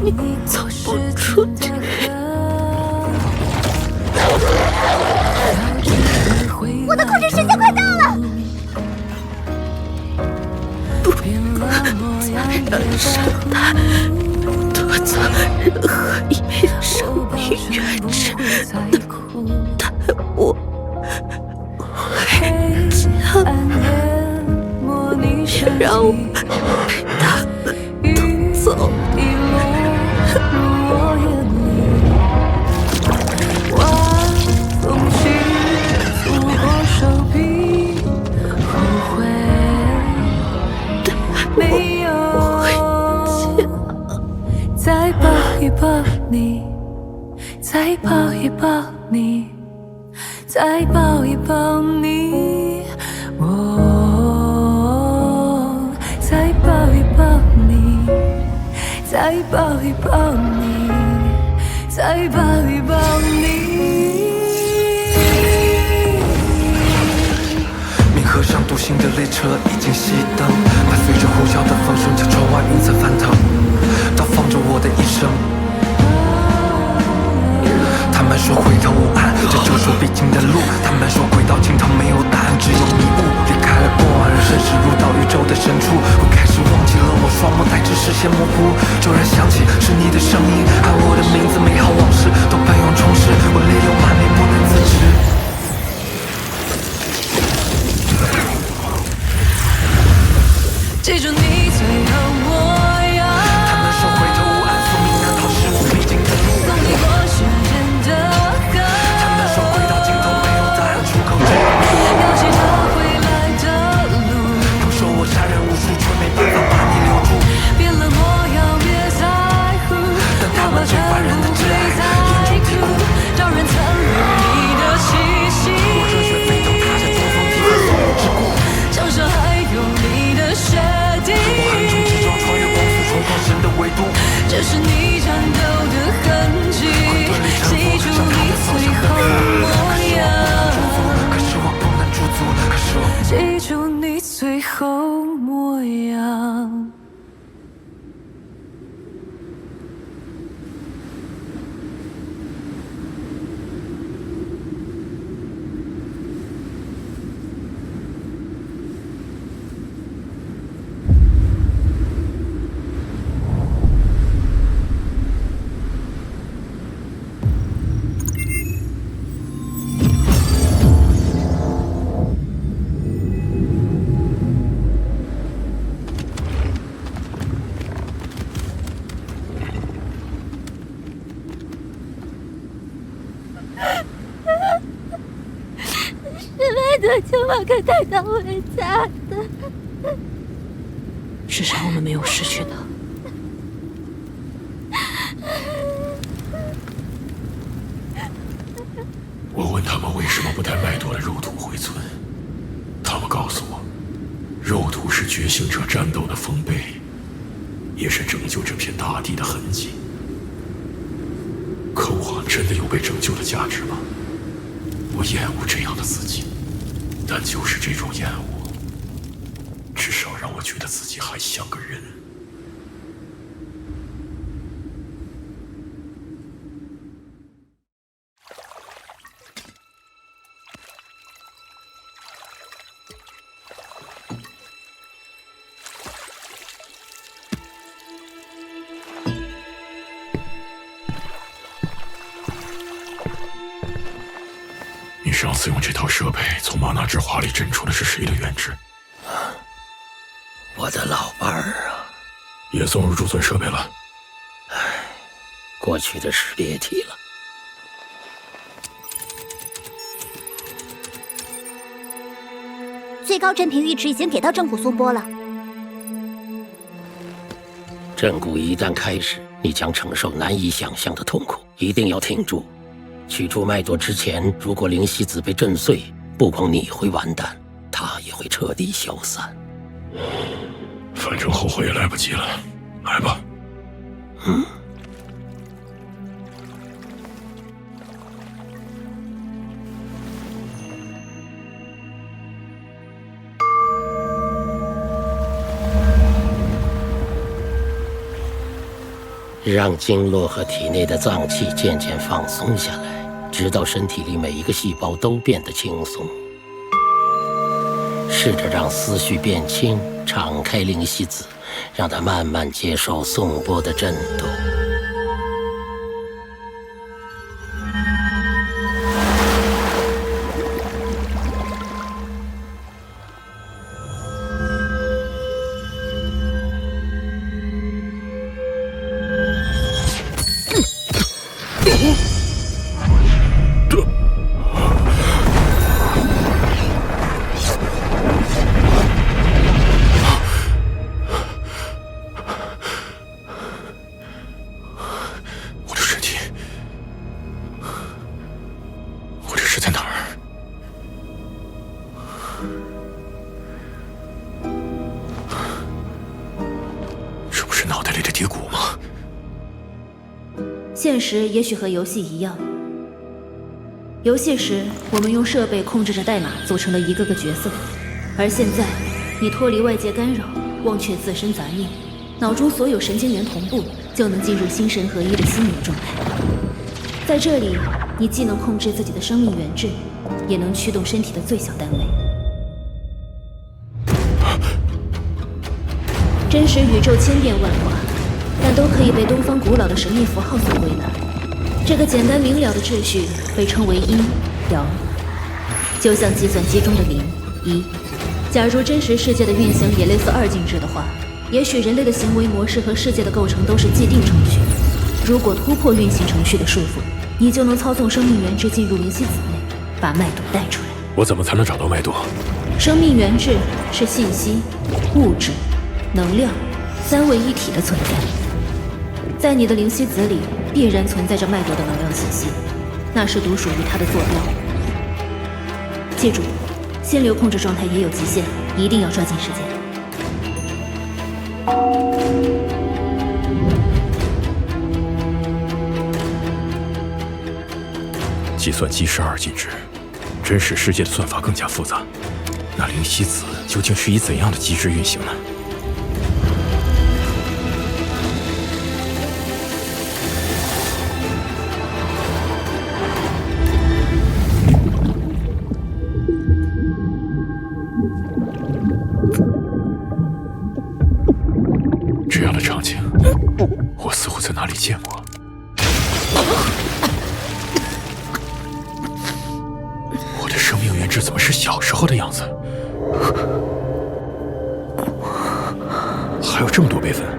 你走不出去。我的控制时间快到了！不想让生态躲藏任何一片生命原质，能带我回家，别让我被他们偷走。再抱一抱你，再抱一抱你，再抱一抱你，再抱一抱你，再抱一抱你，再抱一抱你。冥河上独行的列车已经熄灯，伴随着呼啸的风声，将窗外云层翻腾。到放着我的一生。他们说回头无岸，这就是必经的路。他们说轨道尽头没有答案，只有迷雾。离开了过往人生，驶入到宇宙的深处。我开始忘记了我双目带着视线模糊，骤然想起是你的声音，喊我的名字，美好往事都奔涌充实。我泪流满面，不能自制。记住你最后模样。他们说回头无岸，宿命难逃，是我必经的路。送你过时间的河。他们说轨道尽头没有答案，出口只有迷雾。要记着回来的路。他们说我杀人无数，却没办法把你留住。变了模样，别在乎。但他们最烦人的挚爱，眼中疾苦，让人残留你的气息。我热血沸腾，踏着巅峰，体会所有之故。墙上还有你的血滴。我横冲直撞，穿越光速，冲破神的维度。这是你战斗的痕迹，记住你最后模样。可是我不能驻足，可是我记住你最后模样。就把他带到回家的，至少我们没有失去他。我问他们为什么不带麦多的肉土回村，他们告诉我，肉土是觉醒者战斗的丰碑，也是拯救这片大地的痕迹。可我真的有被拯救的价值吗？我厌恶这样的自己。但就是这种厌恶，至少让我觉得自己还像个人。你上次用这套设备从玛纳之华里震出的是谁的原质？我的老伴儿啊，也送入贮存设备了。过去的事别提了。最高振频阈值已经给到正骨松波了。震骨一旦开始，你将承受难以想象的痛苦，一定要挺住。取出脉搏之前，如果灵犀子被震碎，不光你会完蛋，他也会彻底消散。反正后悔也来不及了，来吧。让经络和体内的脏器渐渐放松下来，直到身体里每一个细胞都变得轻松。试着让思绪变轻，敞开灵犀子，让它慢慢接受颂钵的震动。现实也许和游戏一样，游戏时我们用设备控制着代码组成了一个个角色，而现在你脱离外界干扰，忘却自身杂念，脑中所有神经元同步，就能进入心神合一的心流状态。在这里，你既能控制自己的生命源质，也能驱动身体的最小单位。真实宇宙千变万化，但都可以被东方古老的神秘符号所归纳。这个简单明了的秩序被称为阴阳，就像计算机中的0、1。假如真实世界的运行也类似二进制的话，也许人类的行为模式和世界的构成都是既定程序。如果突破运行程序的束缚，你就能操纵生命源质进入灵犀子内，把脉动带出来。我怎么才能找到脉动？生命源质是信息、物质、能量三位一体的存在。在你的灵犀子里必然存在着脉搏的能量信息，那是独属于它的坐标。记住，心流控制状态也有极限，一定要抓紧时间。计算机是二进制，真实世界的算法更加复杂。那灵犀子究竟是以怎样的机制运行呢？这样的场景，我似乎在哪里见过。我的生命源质怎么是小时候的样子？还有这么多备份。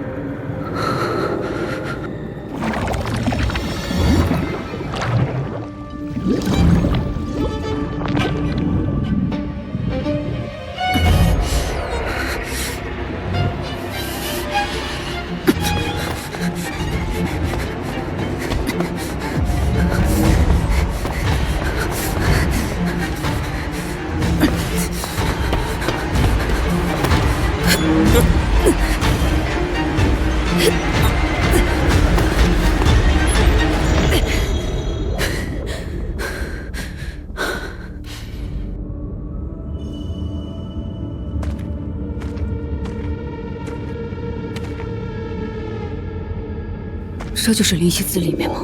这就是灵犀子里面吗？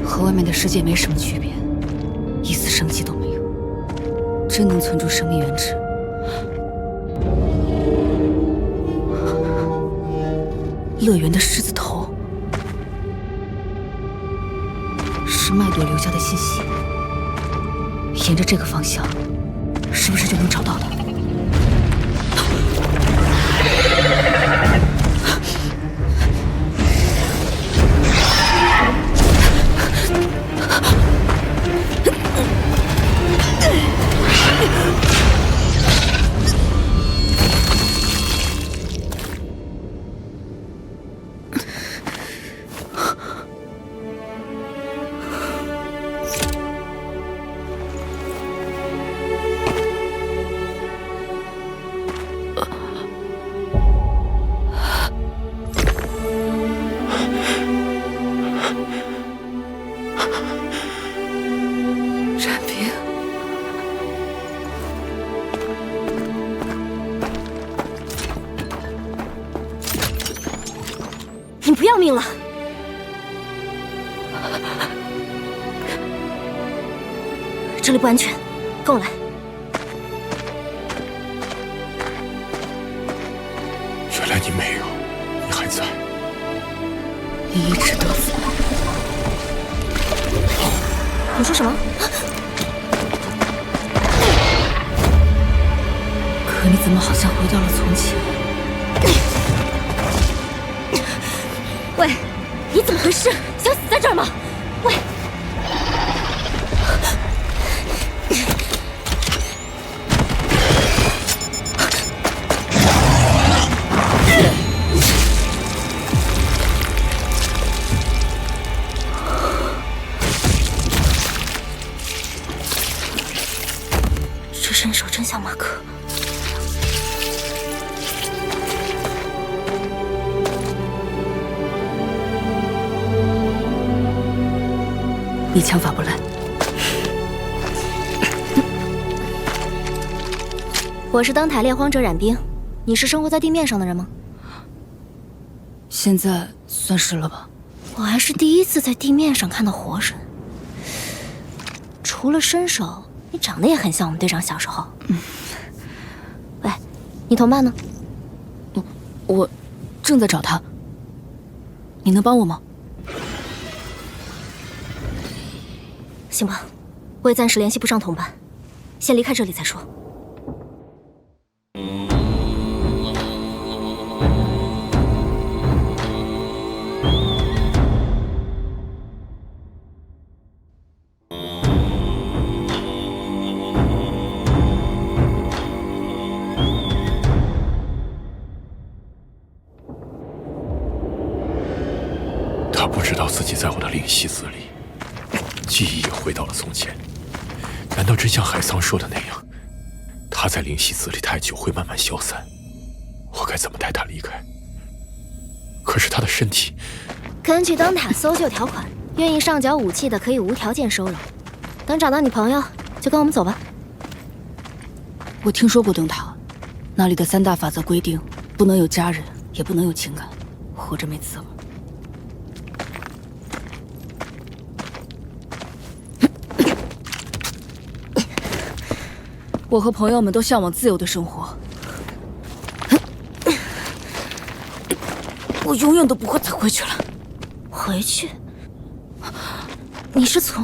和外面的世界没什么区别，一丝生机都没有，真能存住生命源质。乐园的狮子头，是脉朵留下的信息。沿着这个方向，是不是就能找到他？你不要命了？这里不安全，跟我来。原来你没有，你还在。你一直都在。你说什么？可你怎么好像回到了从前？喂，你怎么回事？想死在这儿吗？喂！这身手真像马克。你枪法不赖。我是灯塔猎荒者冉冰，你是生活在地面上的人吗？现在算是了吧。我还是第一次在地面上看到活人。除了身手，你长得也很像我们队长小时候。喂，你同伴呢？我正在找他。你能帮我吗？行吧，我也暂时联系不上同伴，先离开这里再说。他不知道自己在我的灵犀子里。记忆也回到了从前，难道真像海桑说的那样，他在灵犀子里太久会慢慢消散？我该怎么带他离开？可是他的身体……根据灯塔搜救条款，愿意上缴武器的可以无条件收容。等找到你朋友，就跟我们走吧。我听说过灯塔，那里的3大法则规定，不能有家人，也不能有情感，活着没滋味。我和朋友们都向往自由的生活，我永远都不会再回去了。回去？你是从……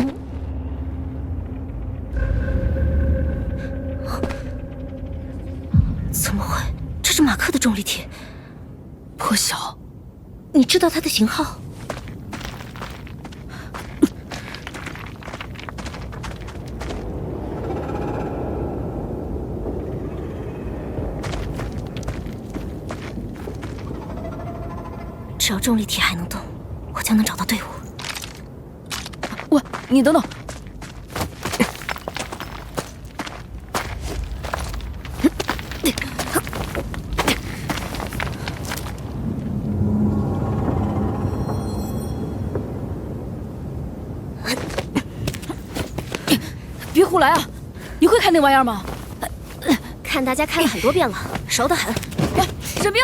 怎么会？这是马克的重力体，颇小。你知道它的型号？只要重力体还能动，我就能找到队伍。喂，你等等！别胡来啊！你会开那玩意儿吗？看大家开了很多遍了，熟得很。喂，冉冰！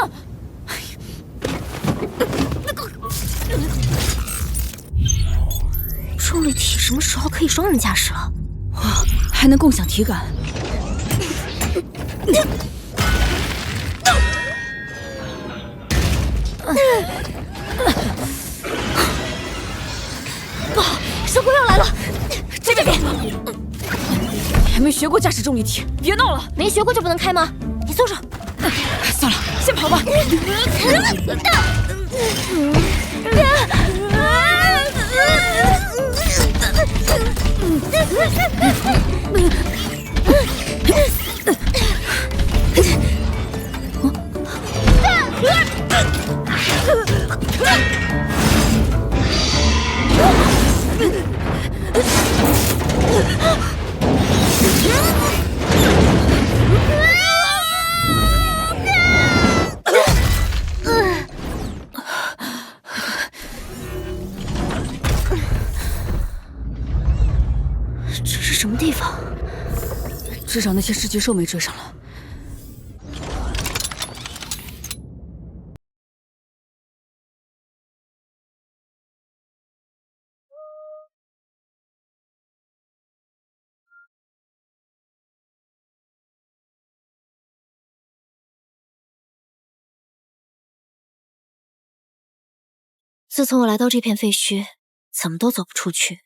重力体什么时候可以双人驾驶了？哇，还能共享体感。不好，神龟要来了，在这边。还没学过驾驶重力体，别闹了！没学过就不能开吗？你松手！算了，先跑吧。这是什么地方？至少那些世级兽没追上了。自从我来到这片废墟，怎么都走不出去，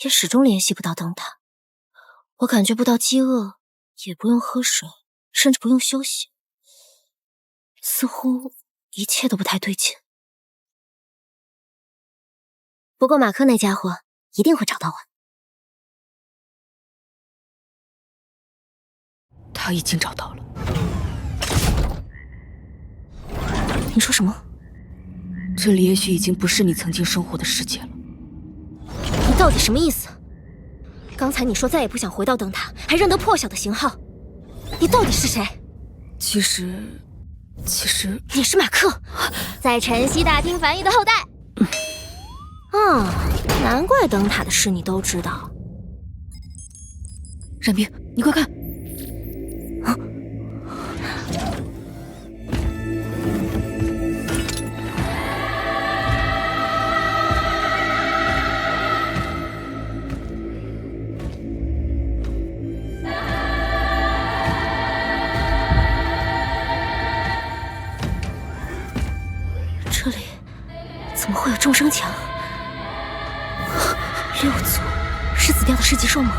也始终联系不到灯塔。我感觉不到饥饿，也不用喝水，甚至不用休息，似乎一切都不太对劲。不过马克那家伙一定会找到我。他已经找到了。你说什么？这里也许已经不是你曾经生活的世界了。你到底什么意思？刚才你说再也不想回到灯塔，还认得破晓的型号，你到底是谁？其实你是马克，在晨曦大厅繁育的后代。难怪灯塔的事你都知道。冉冰，你快看！这里怎么会有众生墙？6组是死掉的世级兽吗？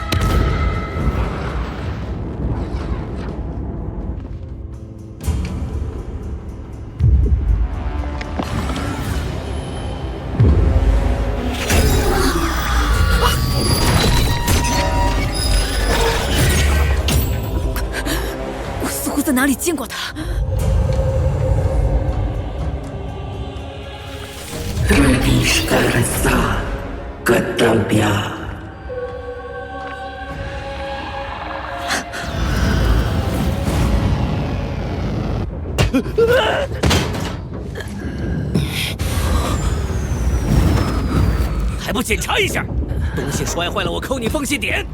我似乎在哪里见过他。还不检查一下？东西摔坏了，我扣你风险点。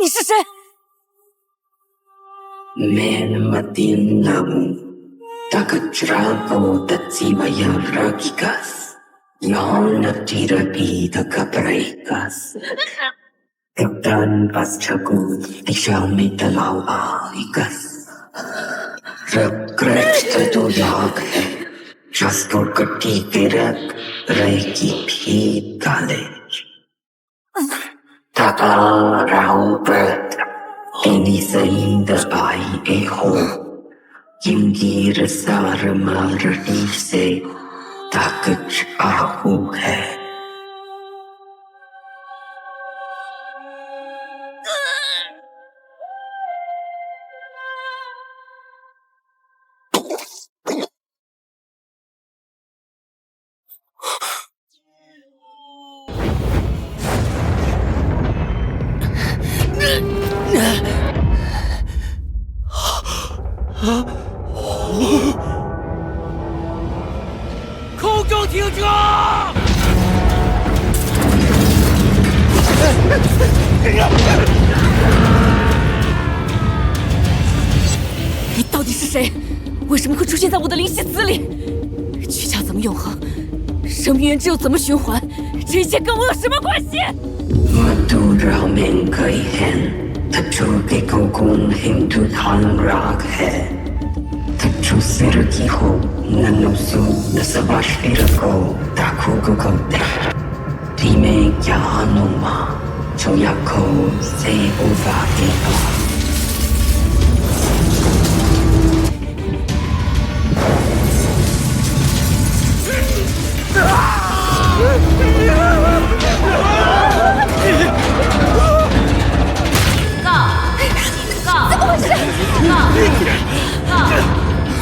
你是谁Ini seinda ai eho, Yingira sara maradi se, Takach ahu hai.空中停车！你到底是谁？为什么会出现在我的灵犀子里？躯壳怎么永恒？生命源只有怎么循环？这一切跟我有什么关系？ Madura Menkai Hen, तज्जो देखो कौन हिंदू थान राग है तज्जो सिर की हो ननुसु नसबाशिरको ताखो को कोते टीमे क्या नुमा जो याको से उवादेगा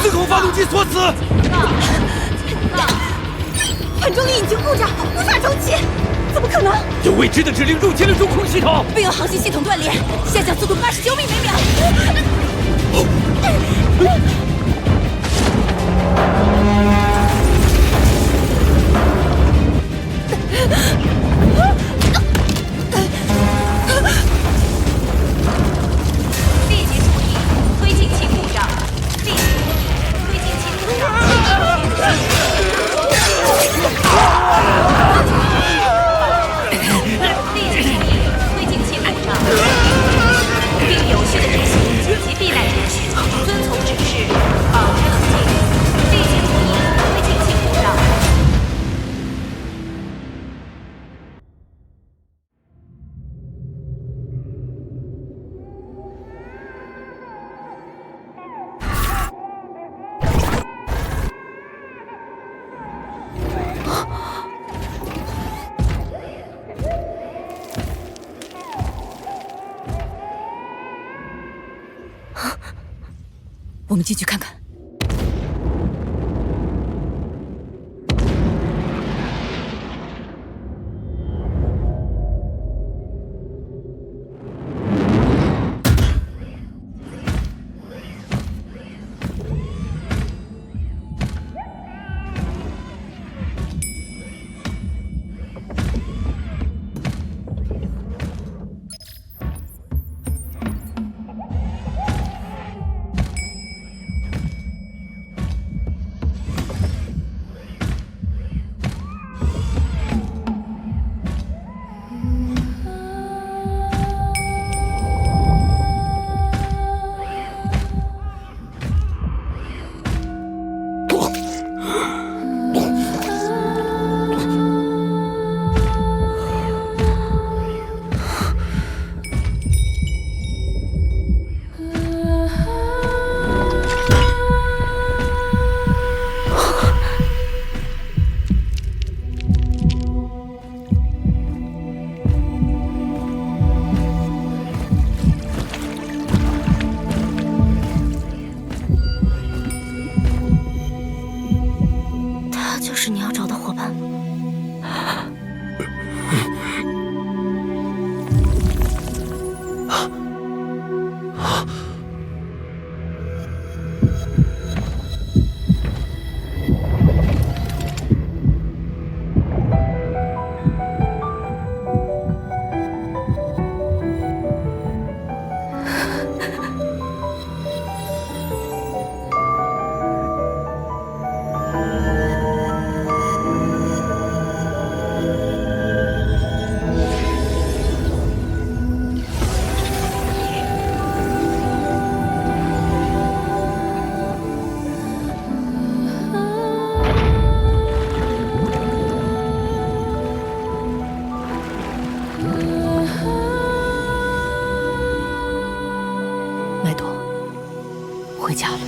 自控发动机锁死。反重力引擎故障，无法重启。怎么可能？有未知的指令入侵了中控系统，并由航行系统断联，下降速度89米每秒。立即注意推进器故障，立即推进器故障。立即注意推进器故障，并有序的执行紧急避难程序，遵从指示，保持冷静。立即注意推进器故障。我们进去看看。就是你要找的伙伴吗？麦朵，回家了。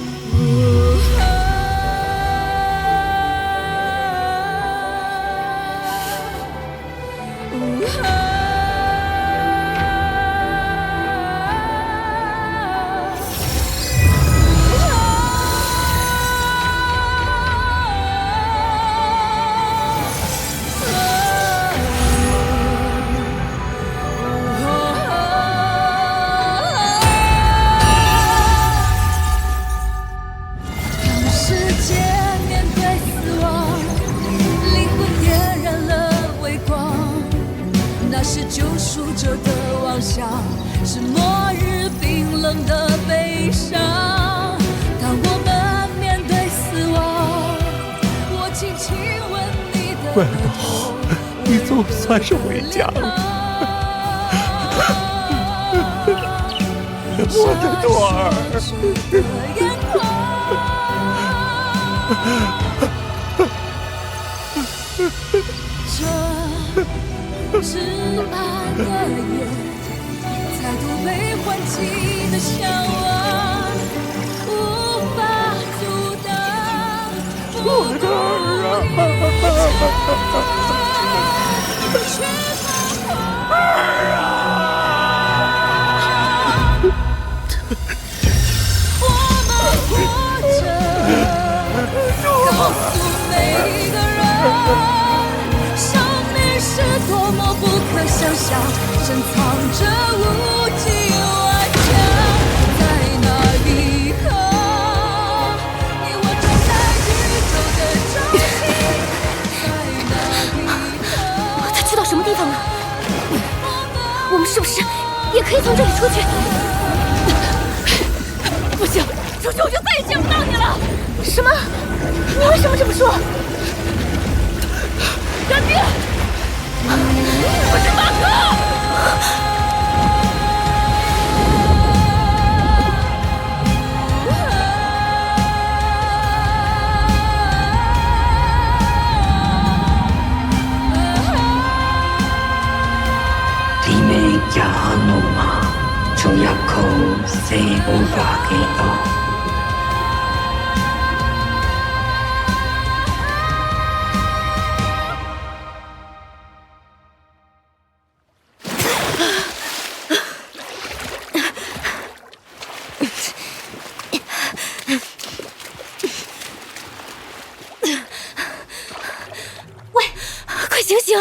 是救赎者的妄想，是末日冰冷的悲伤。当我们面对死亡，我轻轻吻你的麦朵，你总算是回家了。我的朵儿。这只盼的夜，再度被唤起的向往，无法阻挡。我的儿啊！我们活着，告诉每个人，生命是多么不可想象，深藏着无尽顽强。在那一刻，你我站在宇宙的中心。在那一刻，他去到什么地方了？我们是不是也可以从这里出去？不行，出去我就再也见不到你了。什么？你为什么这么说？干爹，我是马克。喂，快醒醒！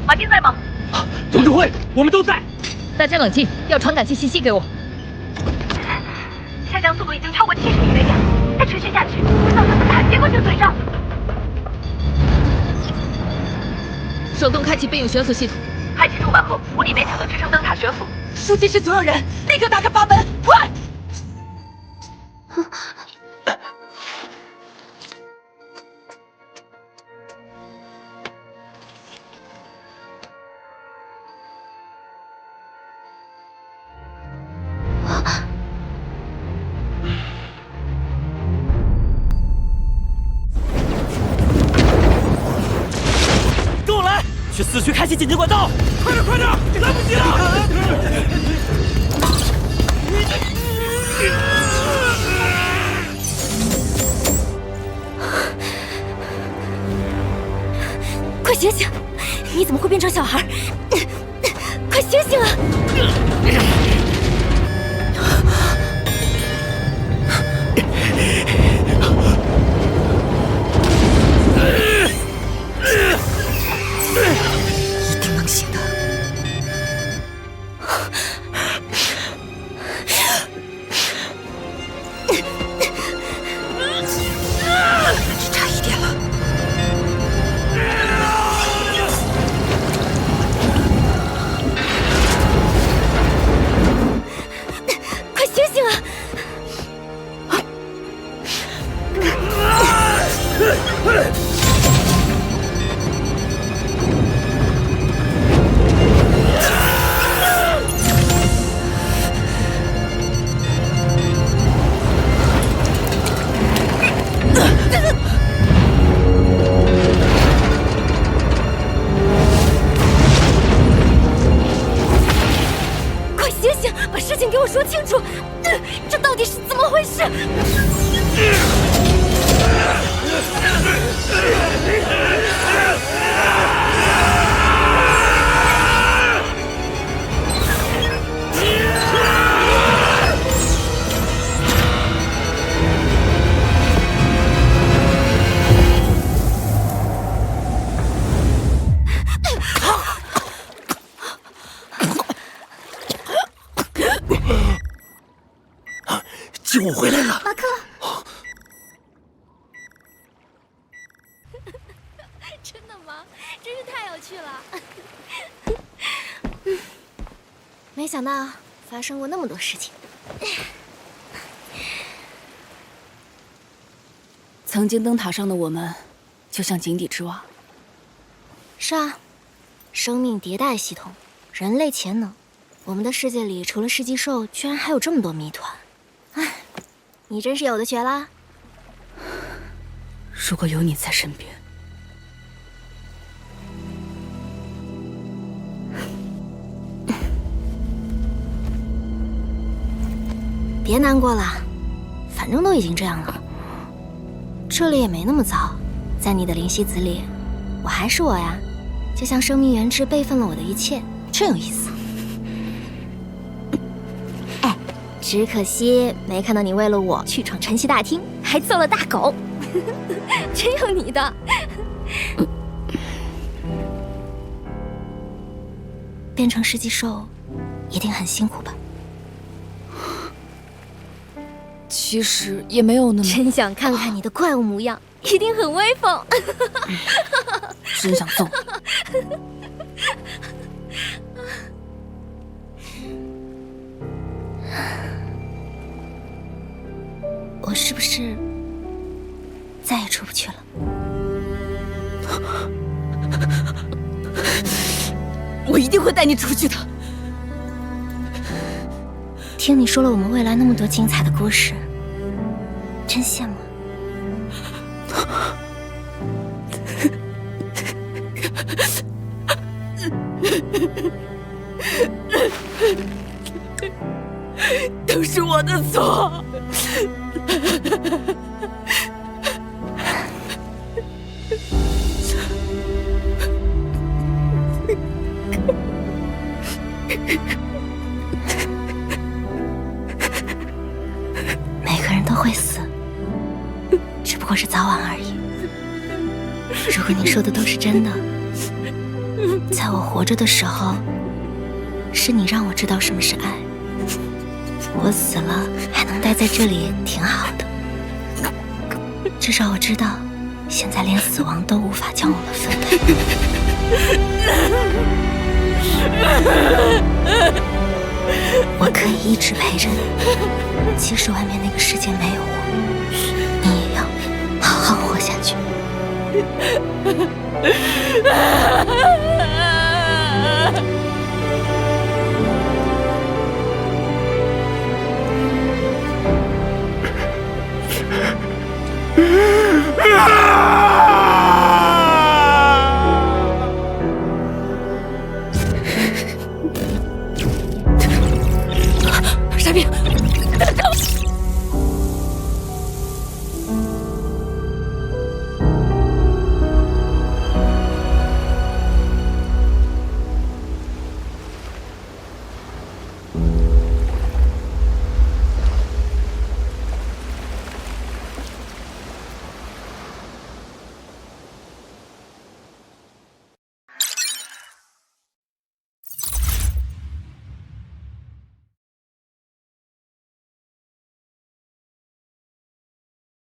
马丁在吗？总指挥，我们都在。大家冷静，要传感器信息给我。下降速度已经超过70米每秒，再持续下去，会造成灯塔结构性损伤。手动开启备用悬浮系统，开启主板后，无力勉强的支撑灯塔悬浮。书记室所有人，立刻打开阀门，快！跟我来，去4区开启紧急管道！快点，快点，来不及了！快醒醒！你怎么会变成小孩？快醒醒啊！一定能醒的。只差一点了。快醒醒啊！快醒醒，把事情给我说清楚！这到底是怎么回事？救我回来了，马克。真的吗？真是太有趣了。没想到发生过那么多事情。曾经灯塔上的我们，就像井底之蛙。是啊，生命迭代系统，人类潜能，我们的世界里除了世纪兽，居然还有这么多谜团。唉，你真是有的学啦。如果有你在身边，别难过了，反正都已经这样了。这里也没那么糟，在你的灵犀子里，我还是我呀，就像生命原质备份了我的一切，真有意思。哎，只可惜没看到你为了我去闯晨曦大厅，还揍了大狗，真有你的。变成世纪兽，一定很辛苦吧？其实也没有那么……真想看看你的怪物模样，一定很威风。真想揍。我是不是再也出不去了？我一定会带你出去的。听你说了我们未来那么多精彩的故事，真羡慕。都是我的错。每个人都会死，只不过是早晚而已。如果你说的都是真的，在我活着的时候，是你让我知道什么是爱。我死了还能待在这里，挺好的。至少我知道，现在连死亡都无法将我们分开。我可以一直陪着你，即使外面那个世界没有我，你也要好好活下去。